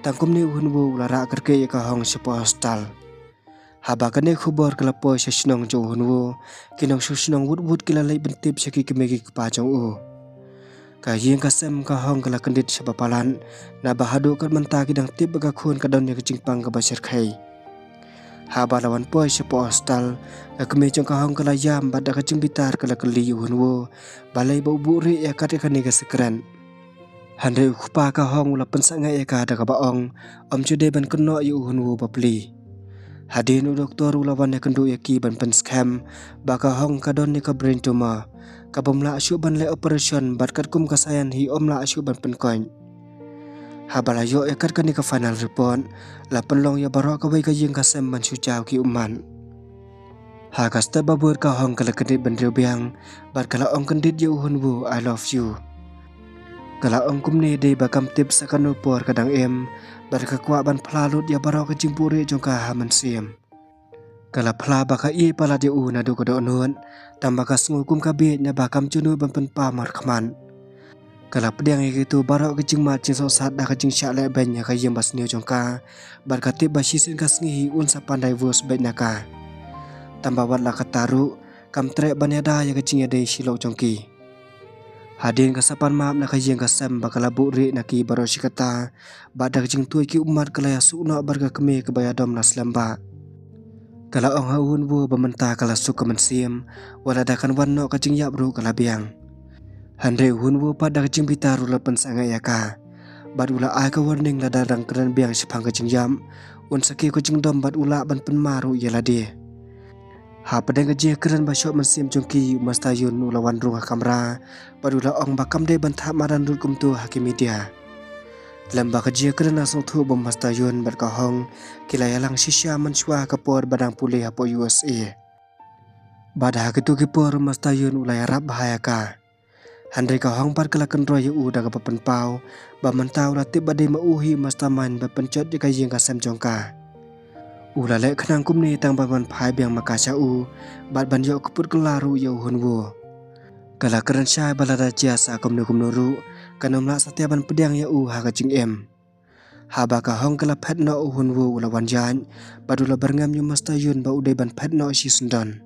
S1: Tangkum ni uhunwu ula ra kerke ya ka hong sepo hostal. Haba kane khubor kala po sa sinong jo uhunwu kinong su sinong wut kila lai bentip saki kemegi kepa jong u. Ka yeng ka sem ka hong kala kendit sebapalan na bahadu kan menta kidang tip baga khun ka don ya kecingpang ka basir khai. Haba lawan po sepo hostal ka keme jong ka hong kala yam bada kecing bitar kala keli uhunwu balai bau buri ya kat ka ni ka sekren. Handai ukpa ka hong ula pensanga ya ka da ka baong om jude ban keno yu uhunwu bapli. Hadin u doktor ula wan ya kendu ya ki ban pen scam baka hong ka don ni ka brain tumor ka bomla asyu ban le operation bat kat kum kasayan hi omla asyu ban pen coin. Habala yo ya kat ka ni ka final report la penlong ya barok ka wei ka yeng ka sem ban su chau ki umman. Ha ka sta babur ka hong kala kendit ban riu biang bat kala ong kendit ya uhunwu I love you. Kala ong kumne dei bakam tip sakanu por kadang em bar ka kwa ban phlalut ya barok ka jimpure jong ka haman siem. Kala phla baka i pala dia na do ko do non tamba ka sngu kum ka be nya bakam chunu ban pen pa mar khman. Kala pedang itu barok ka jing ma chin so sat da ka jing sha le ben ya ka yem bas neu jong ka bar ka tip ba shi sin ka sngi un sa pandai vos ben na ka. Tamba wat la ka taru kam tre ban ya da ya ka jing ya dei shilo jong ki. Hadin kasapan maap na kayeng kasem bakala buri na ki baro shikata badak jing tuai ki umat kala yasu no barga keme kebaya dom na slamba. Kala ong haun bu bamenta kala suka mensim wala dakan wan no kajing yabru kala biang. Handai hun bu padak jing bitaru lapan sanga yaka. Bad ula ai ka warning la darang keren biang sipang kajing yam un saki kajing dom bad ula ban penmaru yala dia. Ha pedang kajing keren basyok mensim jongki mastayun ula wan runga kamera padula ong bakam de bantha maran rut kumtu hakimi dia. Lamba kajing keren asong thu bom mastayun bat ka hong kilayalang sisya manswa kapor badang pulih hapo USA. Bada kitu kipor mastayun ula yarap bahaya ka. Handai ka hong par kala kendro yu daga papen pau ba mentau la tib badai mauhi mastaman ba pencot di kajing kasem jongka. Ula le khnang kumni tang ban phai biang makasha u bat ban yo kuput kelaru yo hunwu. Kala keren syai balada jasa kumnu ru kanom la satya ban pedang ya u ha kajing em. Ha ba ka hong kala phet no hunwu ula wan jan badula berngam yo mastayun ba udai ban phet no si sendon.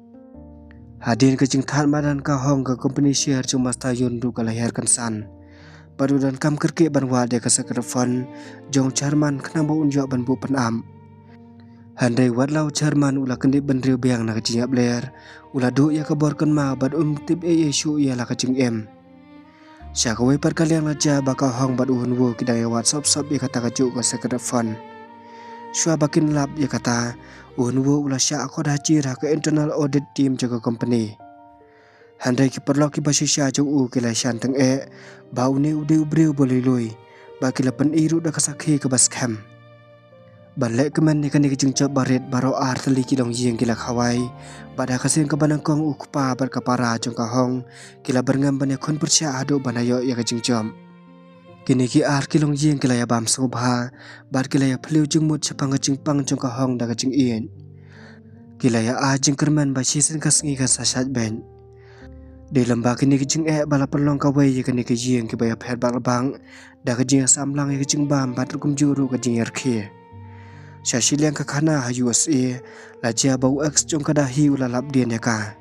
S1: Hadin kajing that madan ka hong ka company share chung mastayun ru kala her kan san. Badudan kam kerke ban wa de ka sakrafon jong charman khnang ba unjo ban bu penam. Handai wat lau charman ula kendit ban riu biang na kajing abler ula du ya kabor kan ma bad tip shu ya la kajing em. Sya kawai par kaliang laja baka hong bad uhun wu kidang ya wat sop ya kata kaju ka sakrafon. Syua bakin lap ya kata uhun wu ula sya akod hajir ha ka internal audit team jaga company. Handai ki perlo ki basi sya jong u kila syan teng bau ni ude ubriu boleh lui ba kila pen iru da kasakhi ka bas kem. Balek kemen ni kani kicing cop baret baro arteli kilong yeng kila khawai pada kasing ka banang kong ukpa bar kapara jong ka hong kila berngam ban kon persya ado banayo ya kicing cop. Kini ki ar kilong yeng kila ya bam sungba bar kila ya phliu jing mut sepang kicing pang jong ka hong da kicing ien. Kila ya a jing kerman ba sisen ka sngi ka sasat ben. Di lembah kini kicing bala perlong ka wei ya kani ki yeng ki baya phet bang da kicing samlang ya kicing bam bat kum juru kicing yerkhi. Syasiliang ka khana ha USA laja bau ex jong kada hi ula lap dian ya ka.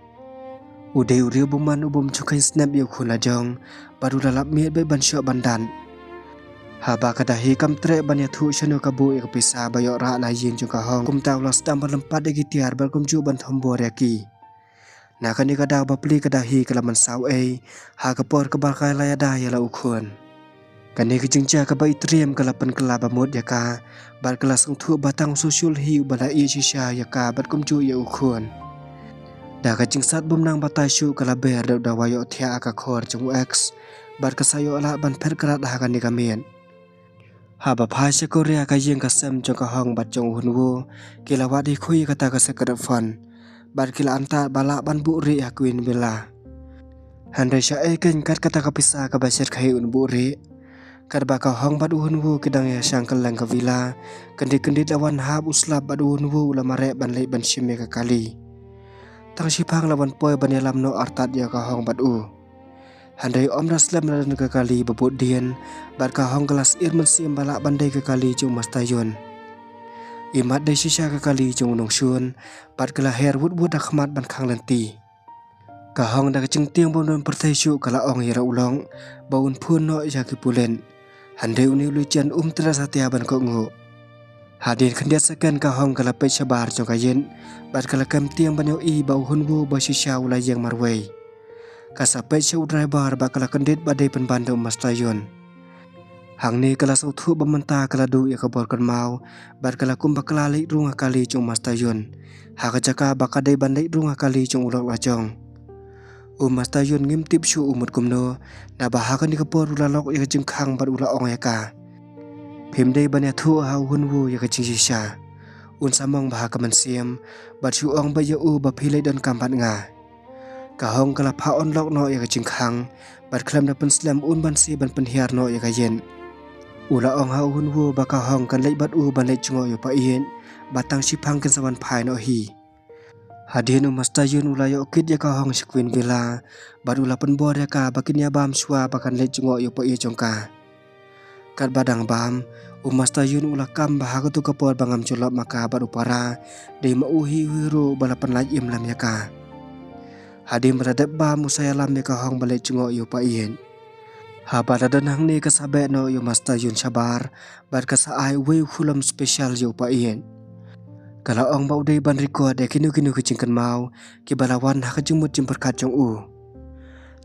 S1: Ude uriu buman ubum chukai snap yu khula jong baru lalap miet be ban syok bandan. Haba kada hi kam tre ban ya thu shanu ka bu ya pisa bayo ra na yin jong ka hong kum taw las dam lempat de gitiar bar kum ju ban thombor ya ki. Na kani kada bapli kada hi kala man saw ha kapor ka bar kai la ya da ya la ukhun. Kani kejengja ka bai triam kala pen kala bamut ya ka bar kala sang thu batang social hiu bala i shisha ya ka bat kumju ya ukhon da ka jingsat bumnang batai shu kala ber da wayo thia ka khor chung x bar ka sayo ala ban pher kala da ka ni ka men ha ba phai se korea ka yeng ka sem chung ka hong bat chung hunwu kila wadi khui ka ta ka se ka fan bar kila anta bala ban bu ri ya kuin bela handai sha e ken kat kata ka pisa ka basir khai un bu ri kat ba ka hong bat hunwu kidang ya sang kalang ka vila kendi lawan hab uslap bat hunwu la mare ban le ban shime ka kali tang sipang lawan poi ban yalam no artat ya ka hong bat u handai om raslam la ka kali babut dian bar ka hong kelas irman sim bala bandai ka kali chung mastayon imat dai shisha ka kali chung nong shun bat kala her wut akhmat ban khang lanti ka hong da ching tiang bon perthai shu kala ong hira ulong baun phun no ya ki pulen handai uni lu chen tra satya ban ko ngo hadin khandia sakan ka hong kala pe sabar chung ka yen bat kala kam tiang ban yo i bau hunwu ba shisha ula yang marwei ka sa pe shu driver ba kala kandit badai pen bandom mastayon hang ni kala sau thu bamanta kala du ya ka bor kan mau bar kala kum bakala le runga kali chung mastayon ha ka jaka bakadai bandai runga kali chung ulok lajong mastayon ngim tip shu umut kumno na bahakan ni ka bor ula lok ya jing khang bar ula ong ya ka phimdei ban ya thu ha hunwu ya ka jing shisha samong bahaka man siam bat shu ong ba ya u ba philai don kampat nga ka hong kala pha on lok no ya ka jing khang bat khlam na pen slam ban si ban pen hiar no ya ka yen ula ong ha hunwu ba ka hong kan lei bat u ban lei chungo yo pa yen batang sipang kan sawan phai no hi hadin mastayon ula yo kit ya ka hong sikwin bela bat ula pen bor ya ka bakin ya bam shwa bakan lei chungo yo pa ye chongka kat badang bam mastayon ula kam bahaga tu kapor bangam chulop maka bat upara de ma uhi hiro balapan laj im lam ya ka hadim beradab bam usaya lam ya ka hong balai chungo yo pa yen ha badadan hang ni ka sabe no yo mastayon sabar bar ka sa ai we khulam special yo pa yen kala ong bau dei ban record de kinu kicingkan mau ki balawan ha ka jumut jimper kat jong u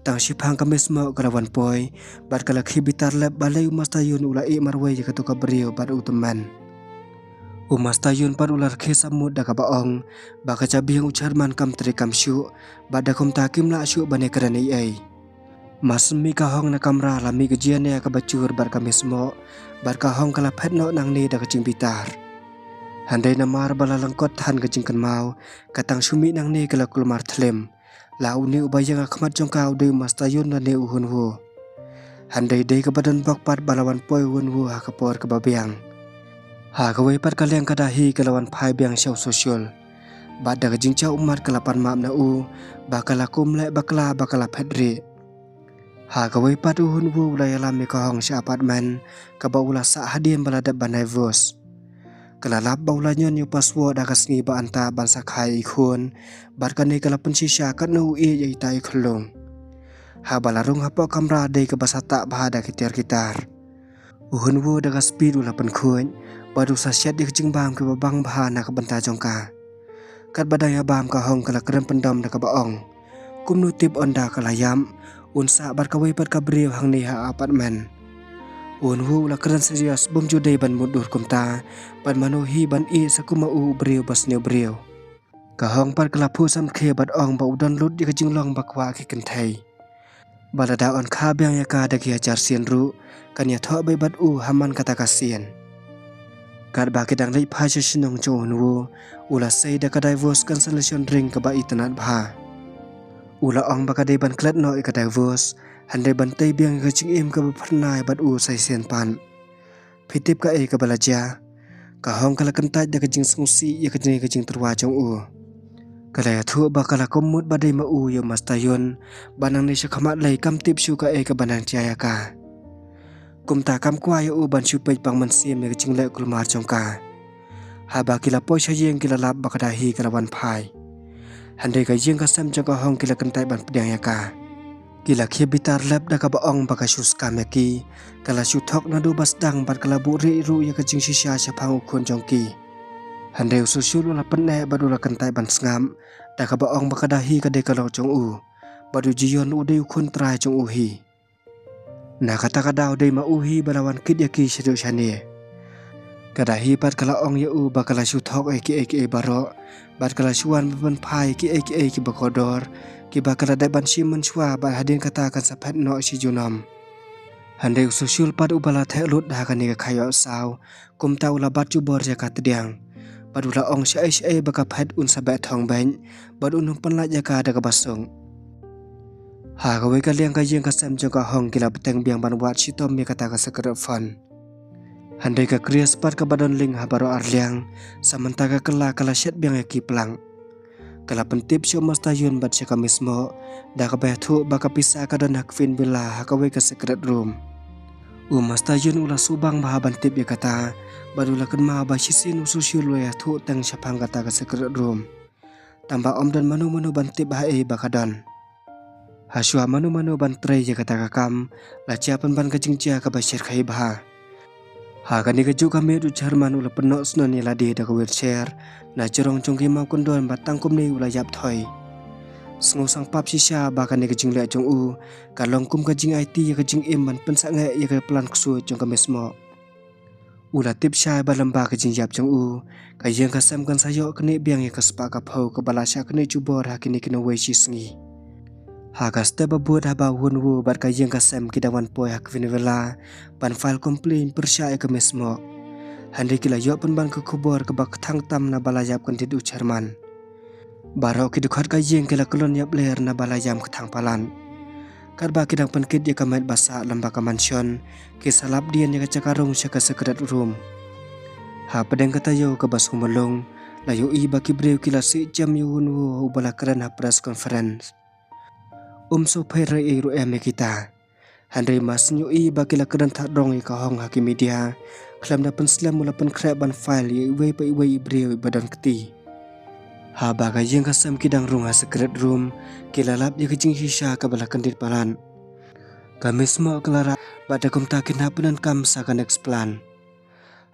S1: tang sipang kamis mo kalawan poi bar kala khibitar lab balai mastayon ula e marwei ka to ka brio bar uteman mastayon par ular khesamut da ka baong ba ka chabiang ucharman kam tre kam shu bada khom takim la shu bane karani ai masmi ka hong na kamra la mi gajian ya ka bacur bar kamis mo bar ka hong kala phet no nang ni da ka jing bitar handai na mar bala langkot han ka jingkan mau katang sumi nang ni kala kulmar thlem la uni ubayang akhmat jongka udai mastayon na ne uhunwu handai dei ka badan bakpat balawan poi hunwu ha ka por ka babiang ha ka wei pat kaleng ka dahi kalawan phai biang shau social bada ka jingcha umar kalapan mam na u bakala kumle bakla phedri ha ka wei pat uhunwu la yalam mi ka hong sha apartment ka baula sa hadien balada banai vos kala lap baula nyon yu password aka sngi ba anta ban sakhai ikhun bar kani kala pensisha kan no e yai tai khlong ha balarung hapo kamra dei ka basata bahada kitar uhunwu daga speed ula pen khun baru sa syat dik jingbam ke babang bahana ka banta jongka kat badaya bam ka hong kala krem pendam da ka baong kumnu tip onda kala yam unsa bar ka wei par ka brio hang ni ha apartment unwu la kran serius bom judai ban mudur kumta ban manohi ban e sakuma u brio bas neu brio ka hong par kala phu sam khe bat ong ba udon lut ka jinglong bakwa ki kan thai balada on kha byang ya ka da ki char sien ru kan ya tho bai bat u haman kata kasien kar ba ki dang lei pha che sinong cho unwu ula sei da ka divorce cancellation ring ka ba itanat bha ula ong ba ka dei ban klat no ka divorce handai bantai biang ka ching im ka phanai bat u sai sen pan phitip ka e ka balaja ka hong kala kantai da ka jing sungsi ya ka jing terwa chong u kala ya thu ba kala komut badai ma u yo mastayon banang ni sha khamat lai kam tip shu ka e ka banang chaya ka kumta kam kwa yo u ban shu pe pang man sim ya ka jing le kulmar chong ka ha ba kila po sha yeng kila lap ba ka da hi kala wan phai handai ka yeng ka sam cha ka hong kila kantai ban pdang ya ka kila khia bitar lab da ka baong baka shus kameki kala shu thok na du bas dang bar kala bu ri ru ya ka jing shisha cha phang khon jongki handai su shu la panne badula kantai ban sngam da ka baong baka dahi ka de ka lo chong u badu jiyon u de khon trai chong u hi Na kata kadau dei ma uhi balawan kid yaki sedu shani. Kadahi bat kala ong ya u bakala shuthok eki baro, bat kala shuan ban pai ki bakodor, ki bakala dai ban shimun shwa ba hadin kata kan sapet no si junam. Handai ususul pad ubala the lut dah kan ni kayo saw, kum tau la bat jubor ja katdiang. Bat ula ong syai baka pet un sabet thong ben, bat un penla jaka da ka basung. Ha gawe ka liang ka yeng ka sam jong ka hong kila beteng biang ban wat shitom mi kata ka sekeret fun. Handai ka krias pat ka badan ling ha baro arliang, samantara kala shet biang ki pelang. Kala pentip syo mastayun bat sya ka mismo, da ka bethu baka pisah ka dan hakfin bila ha ka we ka sekeret room. Mastayun ula subang baha bantip ya kata, badula kan ma ba shisin ususyul ya thu teng syapang kata ka sekeret room. Tambah om dan manu bantip baha bakadan. Haswa manu ban tray ya kata kakam, la ciapan ban kajingcia ka basyir kai baha. Ha kani keju kami du Jerman ula penok snon ni ladi da ka wheelchair, na cerong congki mau kondon batang kum ni ula yap thoi. Sengusang pap sisya bahkan ni kejing le jong u, kalong kum kejing IT ya kejing im ban pensak nge ya ke pelan kesu jong kami semua. Ula tip syai balamba kejing yap jong u, kayang kasam kan sayo kini biang ya kesepak kapau ke balasya kini jubor hakini kena weshi sengi. Haka step buat haba hunwu bat kayang kasam kidawan poi hak vinevela ban file komplain persya ke mesmo. Handai kila yo ban ke kubor ke bak thang tam na balayap kan tidu Jerman. Baro ki dukhat kayang kila kolon yap ler na balayam ke thang palan. Karba kidang penkit ya kamet basa lamba ka mansion ki salap dian ya cakarung sya ka sekret room. Ha pedeng kata yo ke bas humelong layo i baki brew kila si jam yo hunwu ubala keren ha press conference. So pere ru kita. Handai mas nyu i bakila kedan tak dong i ka hong haki media. Klam da pen slam mula pen krep ban file i iwe pa iwe ibreu badan keti. Ha baga yang kasam kidang rung ha secret room. Kila lap ya kejing hisya ka bala kendit palan. Kami semua kelara pada kum takin hapenan kam sakan eksplan.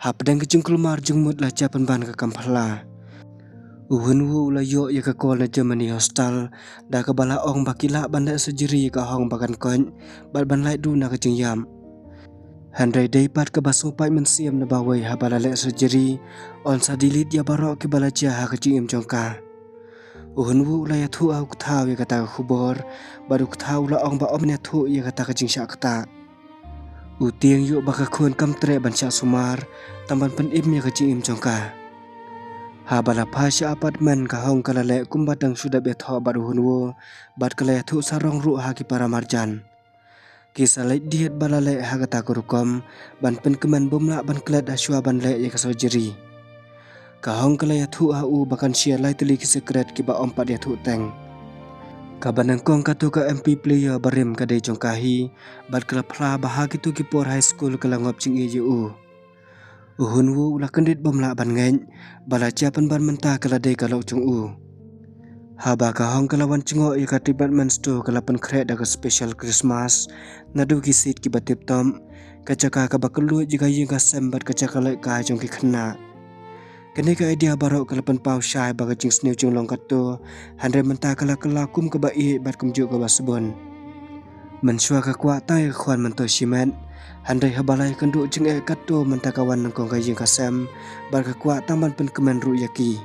S1: Ha pedang kejing kelumar jengmut la capan ban ka kampala. Uhunwu ula yo ya ka kol na Germany hostel da ka bala ong bakila banda sejeri ka hong bakan kon bat ban lai du na ka jengyam. Handai day pat ka basu pai mensiam na bawai ha bala le sejeri on sa dilit ya barok ki bala ja ha ka jingim jongka. Uhunwu ula ya thu au kthau ya kata ka khubor baru kthau la ong ba om ne thu ya kata ka jingsya kata. Tiang yo baka khon kam tre ban sya sumar tamban pen im ya ka jingim jongka. Ha bala pasya apartmen ka hong kala le kumbatang sudah betho baru hunwo bat kala thu sarong ru ha ki para marjan. Kisah le diet bala le ha kata kurukom ban pen keman bomla ban klet aswa ban le ya kasojeri. Ka hong kala thu ha u bakan share lai teli ki secret ki ba ompat ya thu teng. Ka banang kong katu ka MP player barim ka dei jongkahi bat kala phla bah ki tu ki por high school kala ngop ching e u. Uhunwu ula kendit bomla ban ngeng bala ciapan ban mentah kala dei kalau cung u. Haba ka hong kala wan cengok ya ka department store kala pen kret da ka special Christmas nadu ki sit ki batip tom kacaka ka bakelu jika yung ka sembat kacaka le ka jong ki khna. Kene ka idea barok kala pen pau syai ba ka jing snew jong long katu handai mentah kala kum ka ba i bat kum ju ka basbon. Mensua ka kwa tai khwan mento simen. Handai habalai kendu jeng katu mentakawan nangkong kajing kasam bar kakwa taman pen kemen ru yaki.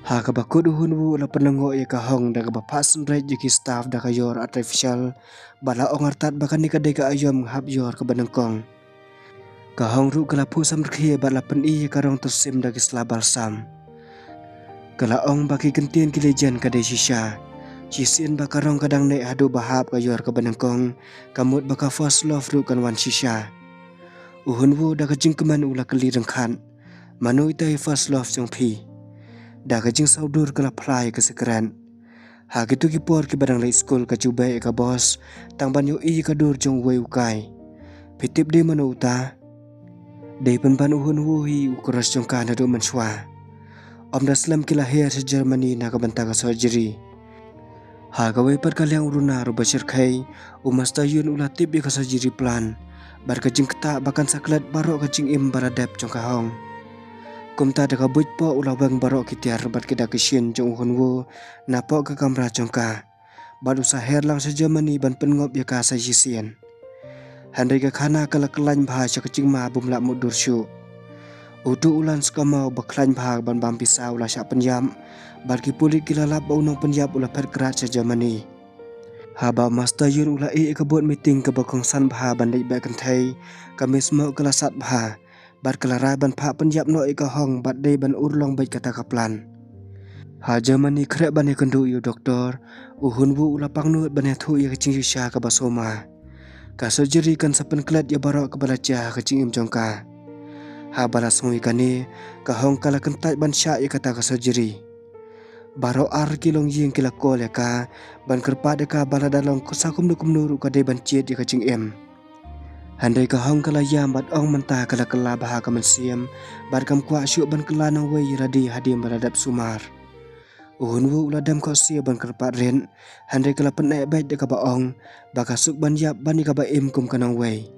S1: Ha ka bakut uhunwu la penengo ya ka hong da ka bapak senret yaki staff da ka yor artificial bala ong artat bakan ni ka dei ka ayom hab yor ka benengkong. Ka hong ru kala pu sam rkhe bala pen i ka rong tersim da ki sla balsam. Kala ong baki gentian ki lejen ka dei shisha. Cisin bakarong kadang naik hadu bahap ka yor ka benengkong kamut baka first love ru kan wan shisha. Uhunwu da ka jing keman ula keli rengkhan manu itai first love jong pi. Da ka jing saudur kala plai ka sekeren. Ha gitu ki por ki badang lai school ka cubai ka bos tang ban yu i ka dur jong wei ukai. Pitip di manu uta. Dei pen ban uhunwu hi ukuras jong ka nadu menswa. Om da slam kila hair se Germany na ka banta ka surgery. Ha gawe par kaliang uruna ru basir khai umasta yun ula tip ka sajiri plan bar ka jing kata bakan saklat barok ka jing im baradep jong ka hong. Kumta da ka buj po ula bang barok ki tiar bat kita kishin jong hunwo napo ka kamra jong ka. Badu sa her lang sa Germany ban pengop ya ka sa jisien. Handai ka khana kala kelany bha sya kecing ma bumla mudur syu. Udu ulan skamau baklany bha ban bam pisau la sya penjam. Barki pulit kila lap ba unong penjap ula per kerat sya Germany. Haba masta yun ula ka buat meeting ke bakong san bha ban dei ba kan thai. Kami semua kala sat bha. Bar kala rai ban pha penjap no ka hong bat dei ban urlong bai kata kaplan. Ha Germany krek ban kendu yu doktor. Uhun wu ula pangnut ban thu ya kecing yu sya ka basoma. Ka surgery kan sapen klet ya barok ke balaca kecing im jongka. Ha balas ngui kani ka hong kala kentai ban sya ya kata ka surgery. Baro ar kilong ying kila kol ya ka ban kerpa de ka bala dalong kusakum du kumnuru ka de ban ciet ya kecing im. Handai ka hong kala yam bat ong mentah kala kala baha ka mensiam bar kam kwa syuk ban kala nang wei radi hadim baladap sumar. Uhun wu uladam ko sia ban kerpat ren. Handai kala penai baik de ka baong baka suk ban yap ban ni ka ba im kum kanang wei.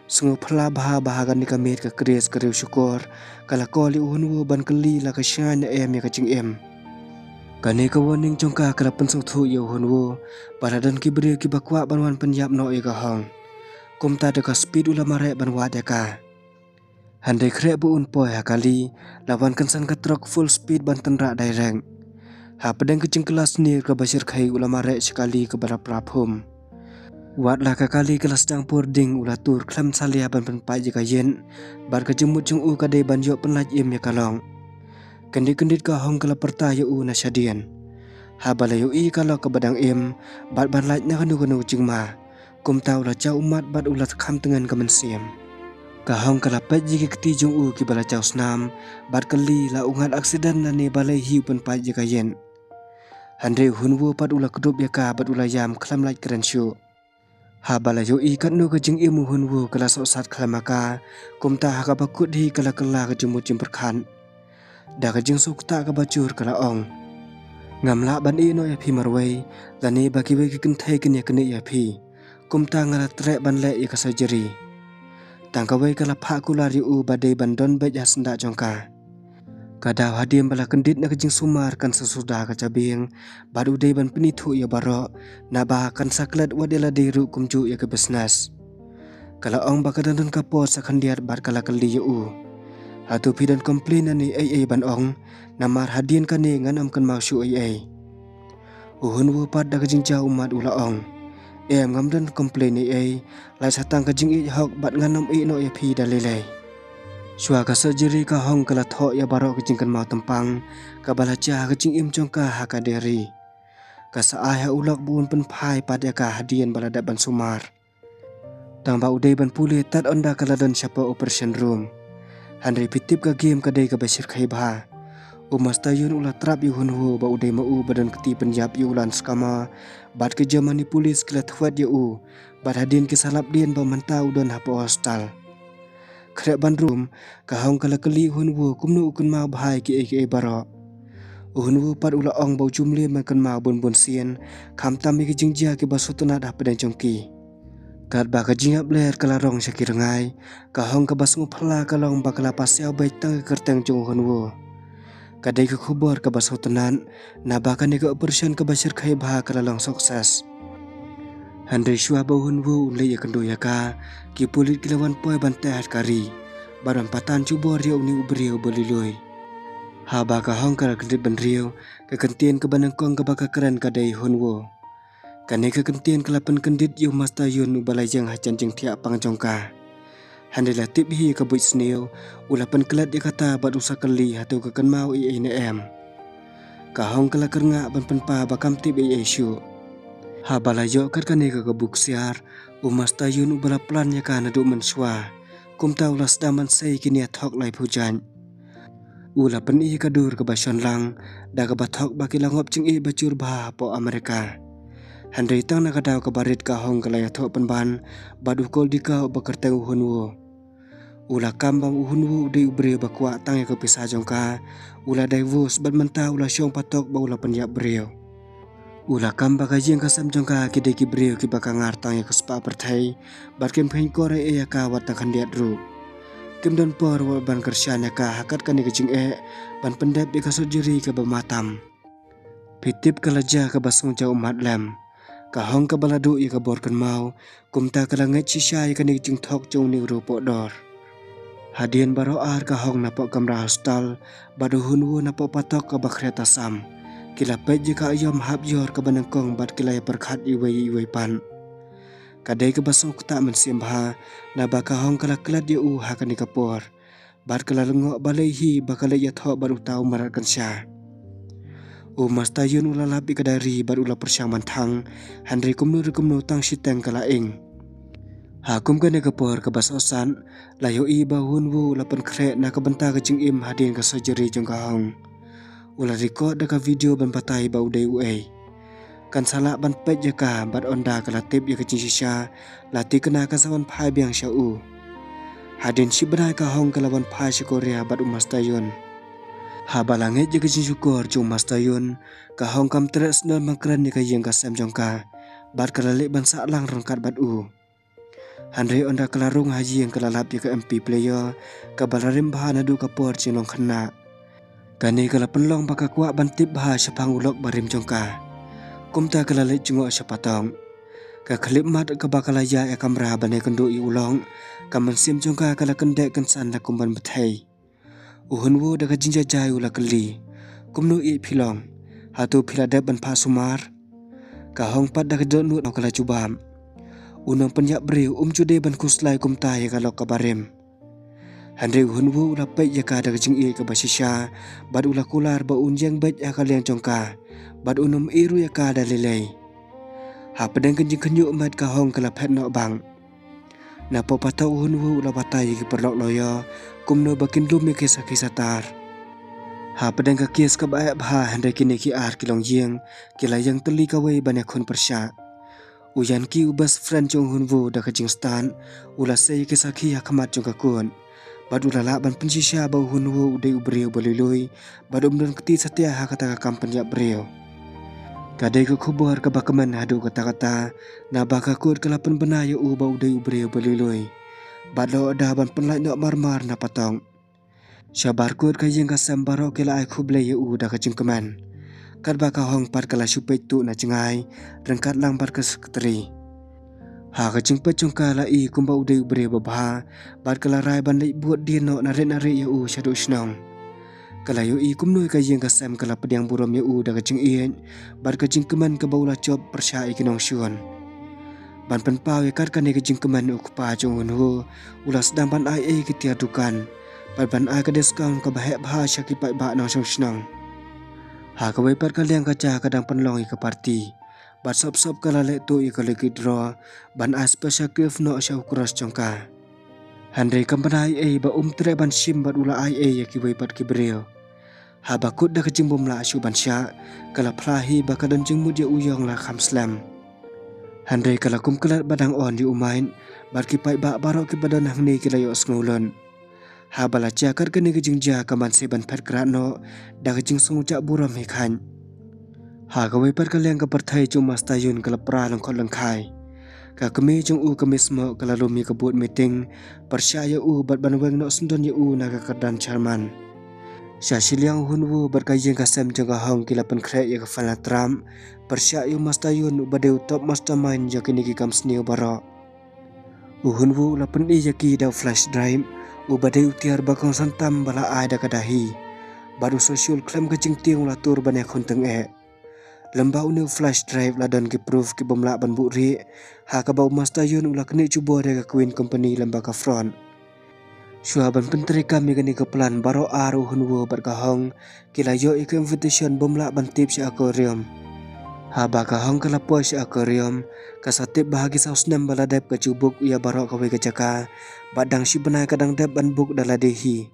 S1: Sungu phala baha kan ni ka met ka kres ka riu syukur kala koli uhun wu ban keli la ka syan ya em ya ka cing em. Kani ka warning jongka kala pensung thu ya uhun wu baladan ki beri ki bakwa ban wan penyap no ya ka hong. Kum ta de ka speed ula mare ban wa de ka. Handai krek bu un poi ha kali lawan kensan ka truk full speed ban tenra direct. Ha pedang kecing kelas ni ke basir khai ulama rek sekali ke bara prapum. Wat lah kali kelas dang purding ula tur klam salia ban penpai jika yen bar ke jemut jung u kadai ban yok penlaj im ya kalong. Kendit ka hong kala perta ya u na syadian. Ha bala yu i kalau ke badang im bat ban laj na kanu jing ma. Kum tau la cau umat bat ulat kham tengan ke mensiam. Ka hong kala pet jiki keti jung u ki bala cau snam bat keli la ungat aksiden na ni balai hiu penpai jika yen. Handai hun wu pat ula kedup ya ka bat ula yam klam laj keren syu. Ha bala yo i kat nu ke jing imu hun wu kala sok sat klam maka kum ta ha ka bakut hi kala kala ke jemu jim perkhan. Da ke jing suk ta ka bacur kala ong. Ngam la ban i no ya pi marwei dan ni baki baki kentai ken ya kene ya pi. Kum ta ngala trek ban le ya ka surgery. Tang ka wei kala pha kula ri u badai ban don bet ya senda jongka. Kadau hadim bala kendit na kejing sumar kan sesudah kacabing baru day ban penithu ya barok na bahkan saklat wadela diru kumju ya ke bisnes. Kalau ong bakadan ka pos sakhandiat bar kala kali ya u. Hatu pidan komplain ni ai ban ong namar hadin kani nganam kan mau syu ai. Uhun wu pat da kejing jau umat ula ong. Em ngamdan komplain ai lai satang kejing i hok bat nganam i no ya pi dalilai. Syua ka surgery ka hong kala thok ya barok kecing kan mau tempang ka balaca kecing im jongka ha ka deri. Ka saai ha ulok bun pen phai pat ya ka hadian balada ban sumar. Tang ba udai ban pulih tat onda kala dan siapa operation room. Handai pitip ka game ka dei ka basir khai bha. Umasta yun ula trap yu hun hu ba udai mau badan keti penjap yu ulan skama bat ke Germany polis kala thwat ya u bat hadin ke salap dien ba mantau don ha po hostal. Krek ban room ka hong kala keli hun wu kumnu ukun mau bahai ki ai barok. Hun wu pat ula ong bau jumli man kan mau bun sien kham tam ki jingjia ki basutuna dah pedang jongki. Kat ba ka jingap ler kala rong syaki rengai ka hong ka basungu phala ka long ba kala pasiau bai tang kerteng jong hun wu. Kadai ka khubor ka basutunan na ba ka ni ka operation ka basir khai bah kala long sukses. Handai syua bau hun wu le ya kendo ya ka ki pulit kilawan poi ban tehat kari baran patan cubor riau ni ubriu beliloi. Ha ba ka hong kala kedit ban riau ka kentien ka banang kong ka baka keren kadai hun wu. Kane ka kentien kalapan kendit yu masta yun balai jang hacan jeng tiak pang jongka. Handai la tip hi ka buit sneu ulapan kelat ya kata bat usa kali hatu ka kan mau i na em. Ka hong kala kernga ban penpa bakam tip i syu. Ha bala yo kat kane ka buk siar umasta yun bala plan ya kana du menswa kum tau las daman sei kini thok lai pujan ula pen i ka dur ka bason lang da ka bathok baki langop ching i bacur bah po Amerika. Handai tang na ka daw ka barit ka hong kala ya thok pen ban badu kol di ka bakarteng uhun wu ula kambang uhun wu de ubre bakwa tang ya ka pisa jongka ula divus bat menta ula syong patok ba ula pen ya breu. Ula kamba ka jeng ka sam jongka ki de ki breu ki baka ngartang ya ka spa perthai bat kem phen kore e ya ka wat tang khandiat ru. Kem don por wa ban kersyan ya ka hakat ka ni ka jing e ban pendep ya ka surgery ka bamatam. Pitip ka laja ka basung jau umat lem. Kahong ka baladu ia ka bor kan mau, kumta ka langat sisai ka nik jing thok jong ni rupo dor. Hadian baro ar kahong napok kamra hostal, badu hunwu napok patok ka bakreta sam. Kila pet jika ayom hap yor ka banangkong bad kila ya perkhat iwai pan. Kadai ka basong kuta mensim ha, na ba kahong kala kelat dia ha ka ni kapor. Bad kala lengok balai hi bakala ya thok bad utau marat kan sya. Mas tayun ula lapi kadari bad ula persyang mantang, handri kumnu tang siteng kala ing. Hakum ka ni kapor ka basosan, layo i bahun wu lapan krek na kabenta ka jing im hadin ka surgery jong kahong. Ula record da ka video ban patai ba udai uai. Kan salak ban pet je ka bad onda ka latip ya ka jing sisya, lati kena ka sawan pai biang sya u. Hadin si benai kahong ka lawan pai si Korea bad umas tayun. Haba langit je ka jing syukur jong mas tayun, kahong kam teres non mangkeren ni ka yang ka sem jong ka, bad ka lalik ban sak lang rongkat bad u. Handri onda kelarung haji yang kelalap ya ka MP player, ka balarim bahan adu ka por jing long kena. Kani kala penlong baka kuak bantip baha syapang ulok barim jong ka. Kumta kala lek jengok syapatong. Ka klip mat ka bakala ya e kamera banai kendo i ulong, ka mensim jong ka kala kendek kensan la kumban bethai. Uhun wo da ka jinja jai ula keli. Kumnu i pilong. Hatu piladep ban pa sumar. Ka hong pat da ka donut no kala cubam. Unang penyak beriu jude ban kuslai kumta ya ka lok kabarim. Handri uhun wo ula pek ya ka da ka jing i ka basisya, bad ula kular ba unjang bet ya ka liang jong ka, bad unum iru ya ka da lelei. Ha pedang kenjing kenyuk mat ka hong kala pet no bang. Na po patau uhun wo ula batai ki perlok loyo, kumno bakin lumi kisah tar. Ha pedang ka kies ka baik bah handai kini ki ar kilong jieng, kila yang teli kawai banyak kun persya. Uyan ki ubas friend jong hun wo da ka jing stan, ula sei kisah ki ya kamat jong ka kun. Bad ula la ban pensisya ba hun wo udai ubriu balului, bad umdan keti setia ha kata ka kampen ya briu. Kadai ka kubur ka bakaman hadu kata-kata, na baka kut kalapan benayo u ba udai ubriu balului. Bad lo ada ban penlai nok marmar na patong. Syabar kut ka yang ka sambaro kila ai kublai u da ka jingkeman. Kad baka hong pat kala syupet tu na cengai, rengkat lang pat ka sekretari. Ha ka jingpet jong ka la i kumba udai ubriu babha, bad kala rai ban lai buat dia no narik-narik ya u syadu snong. Kala yo i kumnoi ka yang ka sem kala pediang buram ya u da ka jing ien, bad ka jingkeman ka baula job persya i kinong syuan. Ban penpau ya kad ka ne ka jingkeman u kupa jong hun ho, ula sedang ban ai ki tiar dukan, bad ban ai ka diskaun ka bahek baha sya ki pai ba nong syong snong. Ha ka wai pat ka liang ka ca kadang penlong i ka parti, bad sop-sop kala lek tu i ka leki draw, ban ai special gift no sya ukros jong ka. Handai kam ban ai ba tre ban sim bad ula ai ya ki wai pat ki breu. Ha bakut da ka jing bom la syu ban sya, kala plahi ba ka dan jing mud ya uyong la kham slam. Handai kala kum kelat badang on di umain, bad ki pai ba barok ki badan hang ni ki layo ngulon. Ha bala jakar ka ni ka jing ja ka ban se ban pet krat no, da ka jing sungujak buram hi khan. Ha ka wai pat ka liang ka perthai jong mas tayun kala pra lang khot lang khai. Ka kami jong u kami smo kala lumi ka buat meeting, persya ya u bad ban weng no sendon ya u na ka kadan charman. Sya siliang hun wo berkayeng ka sem jong ka hong kila pen krek ya ka fana tram, persya ya mas tayun ubadeu top mastermind ya kini ki kam sniu baro. Uhun wo lapen i ya ki da flash drive, ubadeu tiar bakong santam bala ai da kadahi. Baru social klaim ka jing tiang la tur banyak hunteng e. Lembau ni flash drive la dan ki proof ki bomla ban buri, ha ka bau mas tayun ula kini cubo da ka Queen Company lembah ka front. Syuaban penteri kami gani ke pelan baro aru hunwo berkahong, kila yo ik invitation bomla ban tip si aquarium. Ha bakahong kala po si aquarium, kasatip bahagi saus nem baladep ke cubuk ia baro kawe ke jaka, badang si benai kadang dep ban buk daladehi.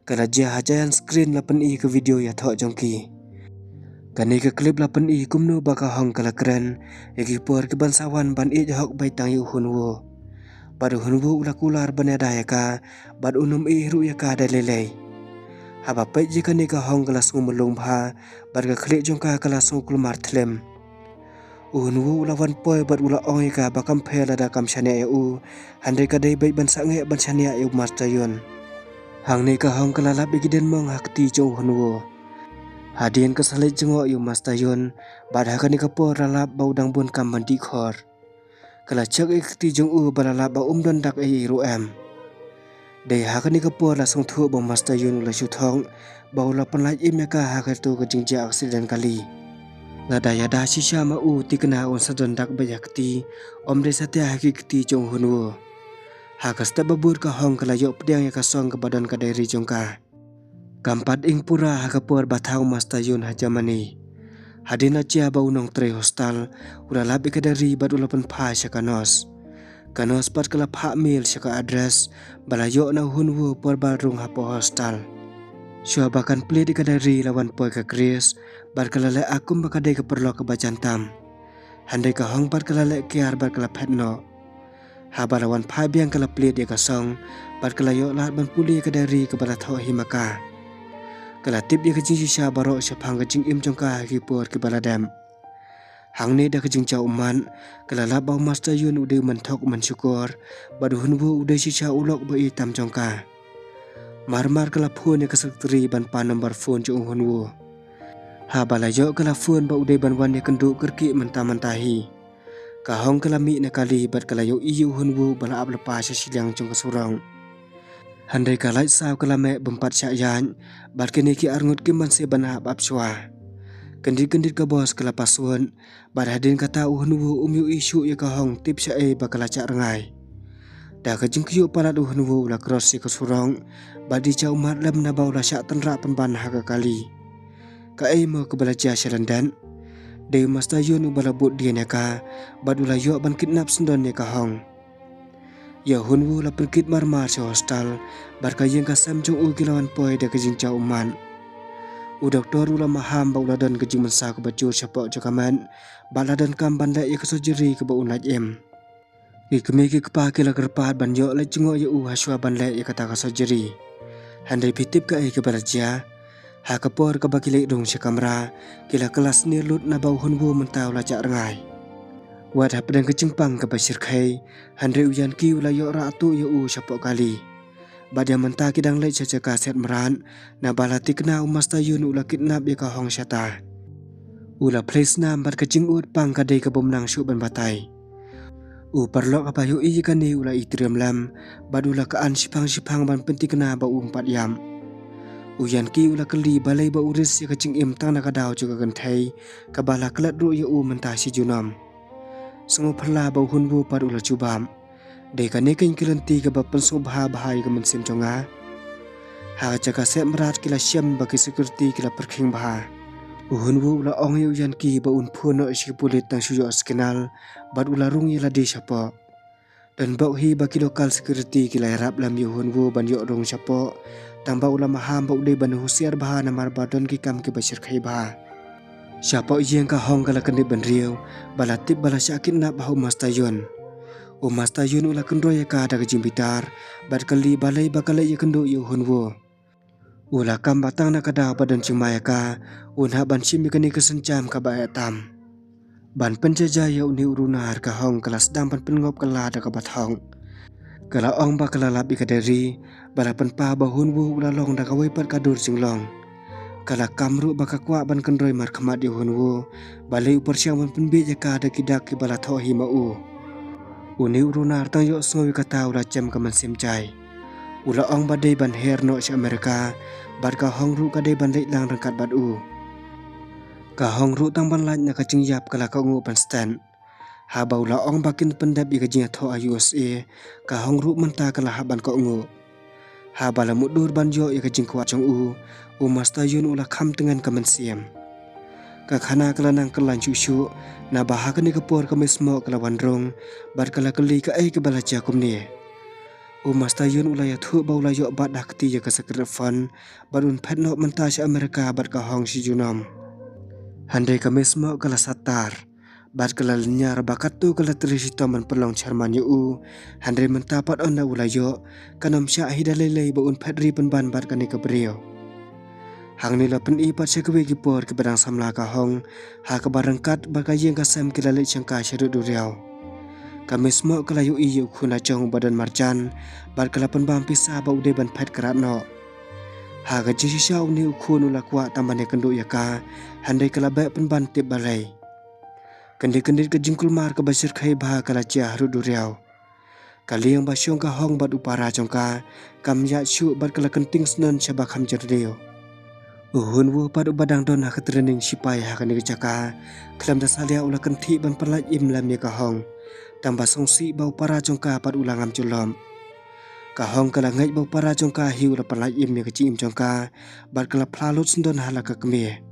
S1: Kala jia hajayan screen lapen i ke video ya thok jongki. Kani ke klip lapen i kumnu bakahong kala keren, yaki por ke bansawan ban i jahok baitang yu hunwo. Badu hunwu ula kular banada ya ka, bad unum ihru ya ka da lelei. Haba pek jika ni ka hong kala sungu melung bha, bad ka klik jong ka kala sungu kulmar thlem. Hunwu ula wan poi bad ula ong ya ka bakam phela da kam syania ya u, handai ka dai baik ban sange ban syania ya mas tayun. Hang ni ka hong kala lap ikiden mong hakti jong hunwu. Hadian kesalai jengok yu Mas Tayun, badhakan ni kapor lalap bau dang bun kam mandi khor. Kala cak ikti jong balalap bau don dak ruam. Dei hakan ni kapor la song thu bau Mas Tayun ula syuthong, bau la penlaj imeka hakan tu ke jingja aksiden kali. La daya da shisha ma tikna on sadon dak bayakti, de satya hakikti jong hunwo. Hakas ta babur ka hong kala yok pediang ya kasong ke badan ka dari jongka. Kampat ing pura hakapur batang Mas Tayun hajamani. Hadina cia bau nong tre hostal, ula labi ka dari bad ulapan pa siya kanos. Kanos pat kala pa mail siya ka address, balayo na hunwo por barung hapo hostal. Siya bakan plit ka dari lawan poy ka Chris, bad kala le akum baka day ka perlo ka bajantam. Handai ka hong pat kala le kiar bad kala petno. Habalawan pa biang kala plit ya kasong, bad kala yo lahat ban puli ka dari ka balatho himaka. Kala tip dia kejing shisha barok syapang kejing im jongka hipur ke baladam. Hang ni dah kejing cau man, kala labau Mas Tayun udah mentok mensyukur, badu hunwu udah shisha ulok bai tam jongka. Mar-mar kala phone ya kesektri ban pa nomor phone jong hunwu. Ha balayo kala phone ba udah ban wan ya kenduk kerki mentah-mentahi. Kahong kala mi na kali bat kala yo iyu hunwu bala ab lepas silang jong kesurang. Handai kalai saw kala me bempat syayan, bat kini ki arngut kiman se banahap apswa. Kendit-kendit ka bos kala pasuan, bat hadin kata uhnuwu umyu isu ya kahong tip syae bakala cak rengai. Dah kejing kiyuk palat uhnuwu la cross ya kesurong, bat di cau mat lam na bau la syak tenrak penban haga kali. Ka mo kebalaja syalandan, Dewi Mas Tayun ubala but dia neka, bat ula yuk ban kidnap sendon ya kahong. Ya hunwu la perkit marmar si hostal, barka yang kasam jong kilawan poy da kejing cau man. Doktor ula maham ba uladan kejing mensa ke bacur syapok jakaman, baladan kam bandai ya kesojeri ke ba unaj em. Kemi ki kepa kila kerpat ban yok la jengok ya haswa bandai ya kata kesojeri. Handai pitip ka ke balaja, ha kapor ke bakilai dong si kamera, kila kelas ni lut na bau hunwu mentau la cak rengai. Wat hapdang kecengpang ke pasir kai, handai uyan ki ula yok ratu ya syapok kali. Badia mentah kidang lek caca kaset meran, na balati kena Mas Tayun ula kidnap ya kahong syata. Ula place nam bat kecing pang kadai ke bomnang syuk ban batai. Perlok apa yu kani ula itriam lam, bad ula kaan sipang-sipang ban penti kena ba umpat yam. Uyan ki ula keli balai ba uris ya kecing tang nak kadau juga gentai, kabala kelat ru ya mentah si junam. Sengu perla bau hunwu pad ula cubam. Deka nekin kilenti ke bapan subha bahai ke mensim conga. Ha caka set merat kila syam bagi sekuriti kila perking baha. Hunwu ula ong yu yan ki ba un puno isi pulit tang suyo askenal, bad ula rung ila di syapok. Dan bau hi bagi lokal sekuriti kila harap lam yu hunwu ban yok rung syapok, tang ba ula maham ba udai ban husiar baha namar badon ki kam ke basir kai baha. Syapok yang ka hong kala kendip ban riau, balatip bala syakin nak bahu Mas Tayun. Mas Tayun ula kendro ya ka ada kejing bitar, bad kali balai bakalai ya kendo yu hunwo. Ula kam batang nak kada badan cimaya ka, unha ban sim kani kesencam ka ba tam. Ban penjaja ya uni urunar ka hong kala sedang ban pengop kala ada ka bathong. Kala ong ba kala labi ka dari, balapan pa ba hunwo ula long da ka wepat ka dur singlong. Kala kamru baka kwa ban kendroi mar khamat yu hunwo, balai upar siang ban penbit ya ka ada kidak ki balatho hi mau. Uni urunar tang yok songi kata ula cem ka mansim cai. Ula ong badai ban her no si Amerika, bad ka hong ru kadai ban lek lang rengkat bad Ka hong ru tang ban laj na kacing yap kala ka ungu ban stand. Haba ula ong bakin pendap i kajing atho a USA, ka hong ru mentah kala haban ka ungu. Haba la mudur ban yo i kajing kuat jong Mas Tayun ula kham tengan ka mansim. Ka khana kala nang kelan cucu, na bahaka ni kapor ka mismo kala wandrong, bad kala keli ka ke balaja kum ni. Mas Tayun ula ya thu ba ula yok bad dakti ya ka sakrifan, bad un pet no mentah si Amerika bad ka hong si junam. Handai ka mismo kala satar, bad kala lenyar bakat tu kala terisito man pelong charman yu handai mentah pat on na ula yok, kanam syak hidalelei ba un pet ri penban bad ka ni ka beriau. Hang nila pen ipat syakwe gipor ke badang samla ka hong, ha ka barangkat baka yang kasam kila lek syangka syarut duriau. Kami semua kala yu khuna jong badan marjan, bad kala pen bam pisah ba ude ban pet kerat no. Haga jing shisau ni ukun ula kuat tambah ne kenduk yaka handai kala baik penban tip balai. Kendit-kendit ke jingkul mar ke basir kai bah kala cia haru duriau. Kali yang basyong ka hong bat upara jongka kam ya syu bat kala kenting senen syabak ham jerdeo. Uhun wu pad ubadang don hak training sipai hak ni kecaka kelam da salia ula kenti ban perlaj im lam ye ka hong tambah songsi bau para jongka pad ulang am culom. Ka hong kala ngai bau para jongka hi ula perlaj im ye keci im jongka bat kala plalut sendon halaka kemie.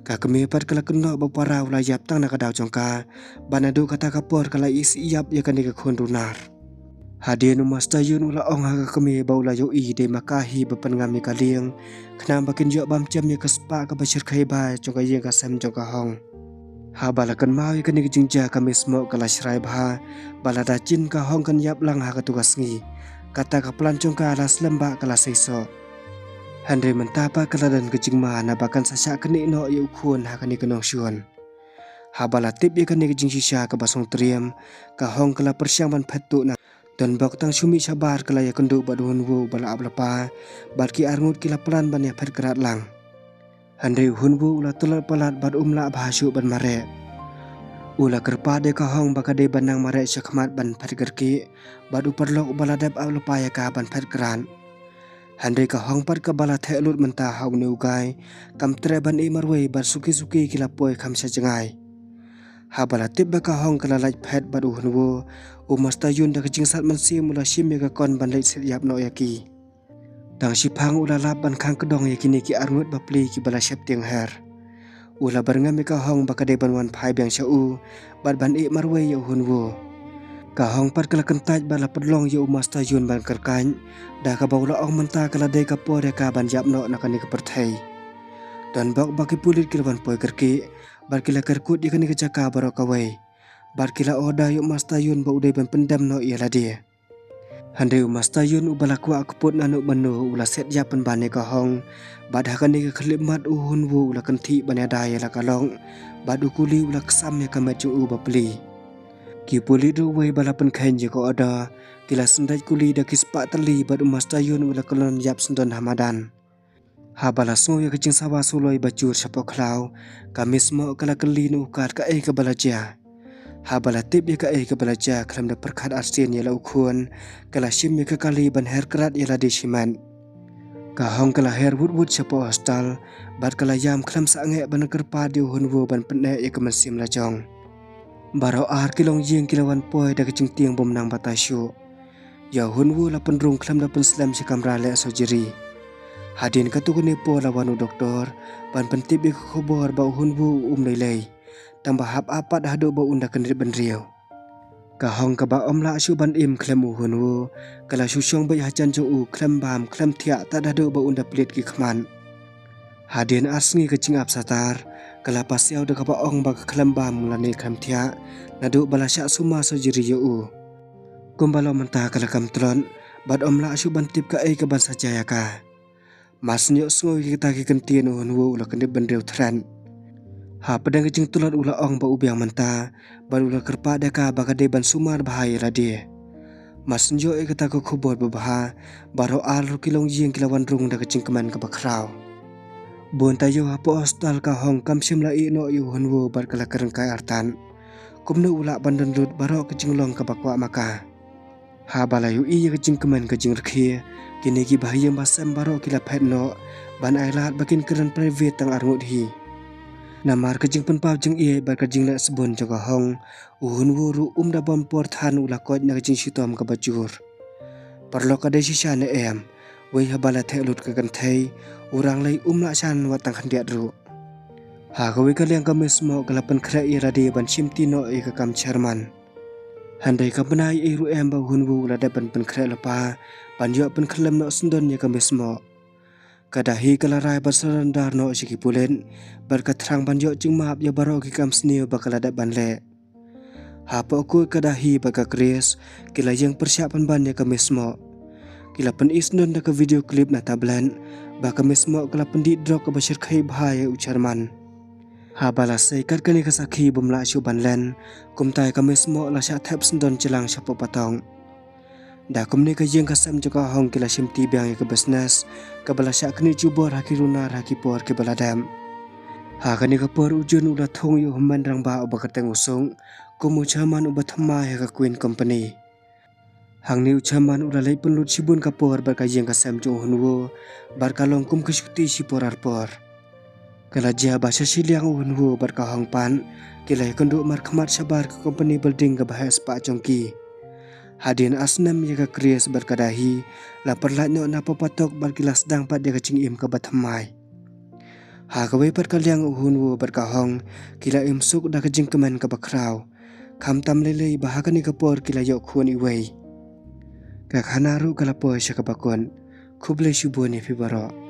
S1: Ka kemie pad kala keno bau para ula yap tang na kadau jongka banadu kata kapor kala isi yap ye kan ni ka kondunar. Hadien umas tayun ula ong haga kemie bau la yo i de makahi bepan ngam ni kaliang kenam bakin jo bam jam ye kespa ka basir kai ba jongka ye ka sam jongka hong. Ha balakan mau ye kan ni jingja kami semua kala syrai bah balada jin ka hong kan yap lang ha ka tugas ngi kata ka plan jongka ala selamba kala seiso. Handai mentapa kala dan kejing ma na bakan sasak keni no ye ukun ha kan ni kenong syuan. Ha bala tip ye kan ni kejing sisa ka basong triam ka hong kala persiang ban phetu na dan bak tang sumi sabar kala ya kendu badun wu bala ablapa barki arngut kila pelan ban ya phet kerat lang. Handai hun wu ula tulat palat bad umla bahasyu ban mare. Ula kerpa de ka hong bakade banang mare syakmat ban phet gerki bad uperlok baladap ablapa ya ka ban phet keran. Handai ka hong pat ka bala thelut menta hau ni ugai kam tre ban i marwei bar suki-suki kila poi kam sa jengai. Ha bala tip ba ka hong kala laj phet bad uhun wu umas tayun da kejing sat mansi mula sim ye ka kon ban laj sit yap no yaki. Tang sipang ula lap ban khang kedong yaki ni ki arngut bapli ki bala syap tiang her. Ula barngam ka hong bakade ban wan phai biang syau bad ban i marwei ye uhun wu. Ka hong pat kala kentaj bala pedlong ye umas tayun ban kerkany da ka baula ong menta kala dei ka por ka ban jap no na kani ka perthai. Dan bak baki pulit kila ban poi kerki bar kila kerkut ye kani kecaka baro kawai bar kila oda yuk mas tayun ba udai ban pendam no ialah dia. Handai umas tayun ubala ku akput nanuk banu ula set ya pen bane ka hong bad hakan ni ka khlimat uhun wu ula kenti ban ada ya la kalong bad ukuli ula kesam ya kamat ju ba peli. Ki pulit ru wei bala pen khain je ko ada kila sendai kuli da kispa tali bad umas tayun ula kelon yap sendon hamadan. Ha bala so ya kecing sawa suloi bacur sapok klau kami semua kala keli nu kat ka ka balaja. Ha bala tip ya ka ka balaja kelam da perkhat arsin ya la ukun kala sim ya ka kali ban her kerat ya la di siman. Ka hong kala her wut sapo hostal bat kala yam kelam sa ange ban kerpa di uhun wu ban penne ya ka mesim la jong. Baro ar kilong jing kilawan poi da kecing tiang bom nang batasyu. Ya hun wu la penrung kelam da penslam si kamra le sojiri. Hadin katukuni po lawanu doktor ban pentip ik khobor ba hun wu lei tambah hap apat hadu ba unda kendit benriau. Ka hong ka ba omla syu ban im klem hun wu kala syusyong ba hajan jo u klem bam klem tia ta hadu ba unda plit ki khman. Hadin asngi kecing ap satar kala pasiau de ka ba ong ba klem bam lani klem tia nadu bala syak suma sojiri yo u. Kumbalo mentah kala kam tron bad omla syu ban tip ka ban sajaya ka. Mas nyok sngoi kita ki kentien uhun wu ula kendip bendreu tran. Ha pedang kecing tulat ula ong ba ubiang menta ban ula kerpa deka bakade ban sumar bahaya la dia. Mas nyok kita ko khobor babaha baro al kilong jing kilawan rung da kecing keman ka bakrau. Bon tayo hapo hostal ka hong kam sim la i no yu hun wu bar kala kerengkai artan. Kumnu ula bandan lut baro kecing long ka bakwa maka. Ha balayu i kecing keman kecing rekhi kini ki bahaya masam baro kila pet no ban ailat bakin keren private tang arngut hi. Namar kecing penpau jeng ie bar kecing nak sebon jaga hong uhun wuru da bom por than ula kot na kecing syutom ka bajur. Perlo kade sisa ne em wei habala thelut ka kan thai urang lai la san wa tang khandiat ru. Ha ka wei ka liang ka mesmo kala pen khra i radi ban simti no i ka kam chairman. Handai ka benai ru em ba hun wu la da ban pen khra lapa ban yo pen khlem no sendon ya ka mesmo. Kadahi kala rai basarandar no siki pulen bar ka thrang ban yo jingmap ya baro ki kam sneu ba kala da ban le. Ha po ku kadahi ba ka kris kila yang persiapan ban ya ka mesmo. Kila pen isnon da ka video klip na tablan ba ka mesmo kala pen di drop ka basir khai bahaya ucarman. Ha bala sei kat kani ka sakhi bumla syu ban len kumtai ka mesmo la sya thap sendon jelang syapo patong. Da kumne ka jeng kasam joka hong kila shimti biang ke business ka bala syak kini cubor haki runar haki por ke baladam. Ha kani ka por ujun udah thong yu humban rang ba oba kateng usung kumu chaman uba thama ya ka Queen Company. Hang ni ucaman udah lay penlut sibun ka por bar ka jeng kasam jo hunwo bar ka long kum kesyuti si por arpor. Kala jia bahasa siliang hunwo bar ka hong pan kila konduk mar khamat sabar ke company building ka bahas pa jongki. Hadin asnam ya ka krias berkadahi la perlatno na papatok berkilas dang pat dia kacing im ka bathamai. Ha ka wei per kaliang uhunwo berkahong kila im suk da kajing keman ka bakrau. Kam tam lele bahagani ka por kila yok khun iwei. Ka khanaru kala po sya ka bakon. Kuble shubone fi baro.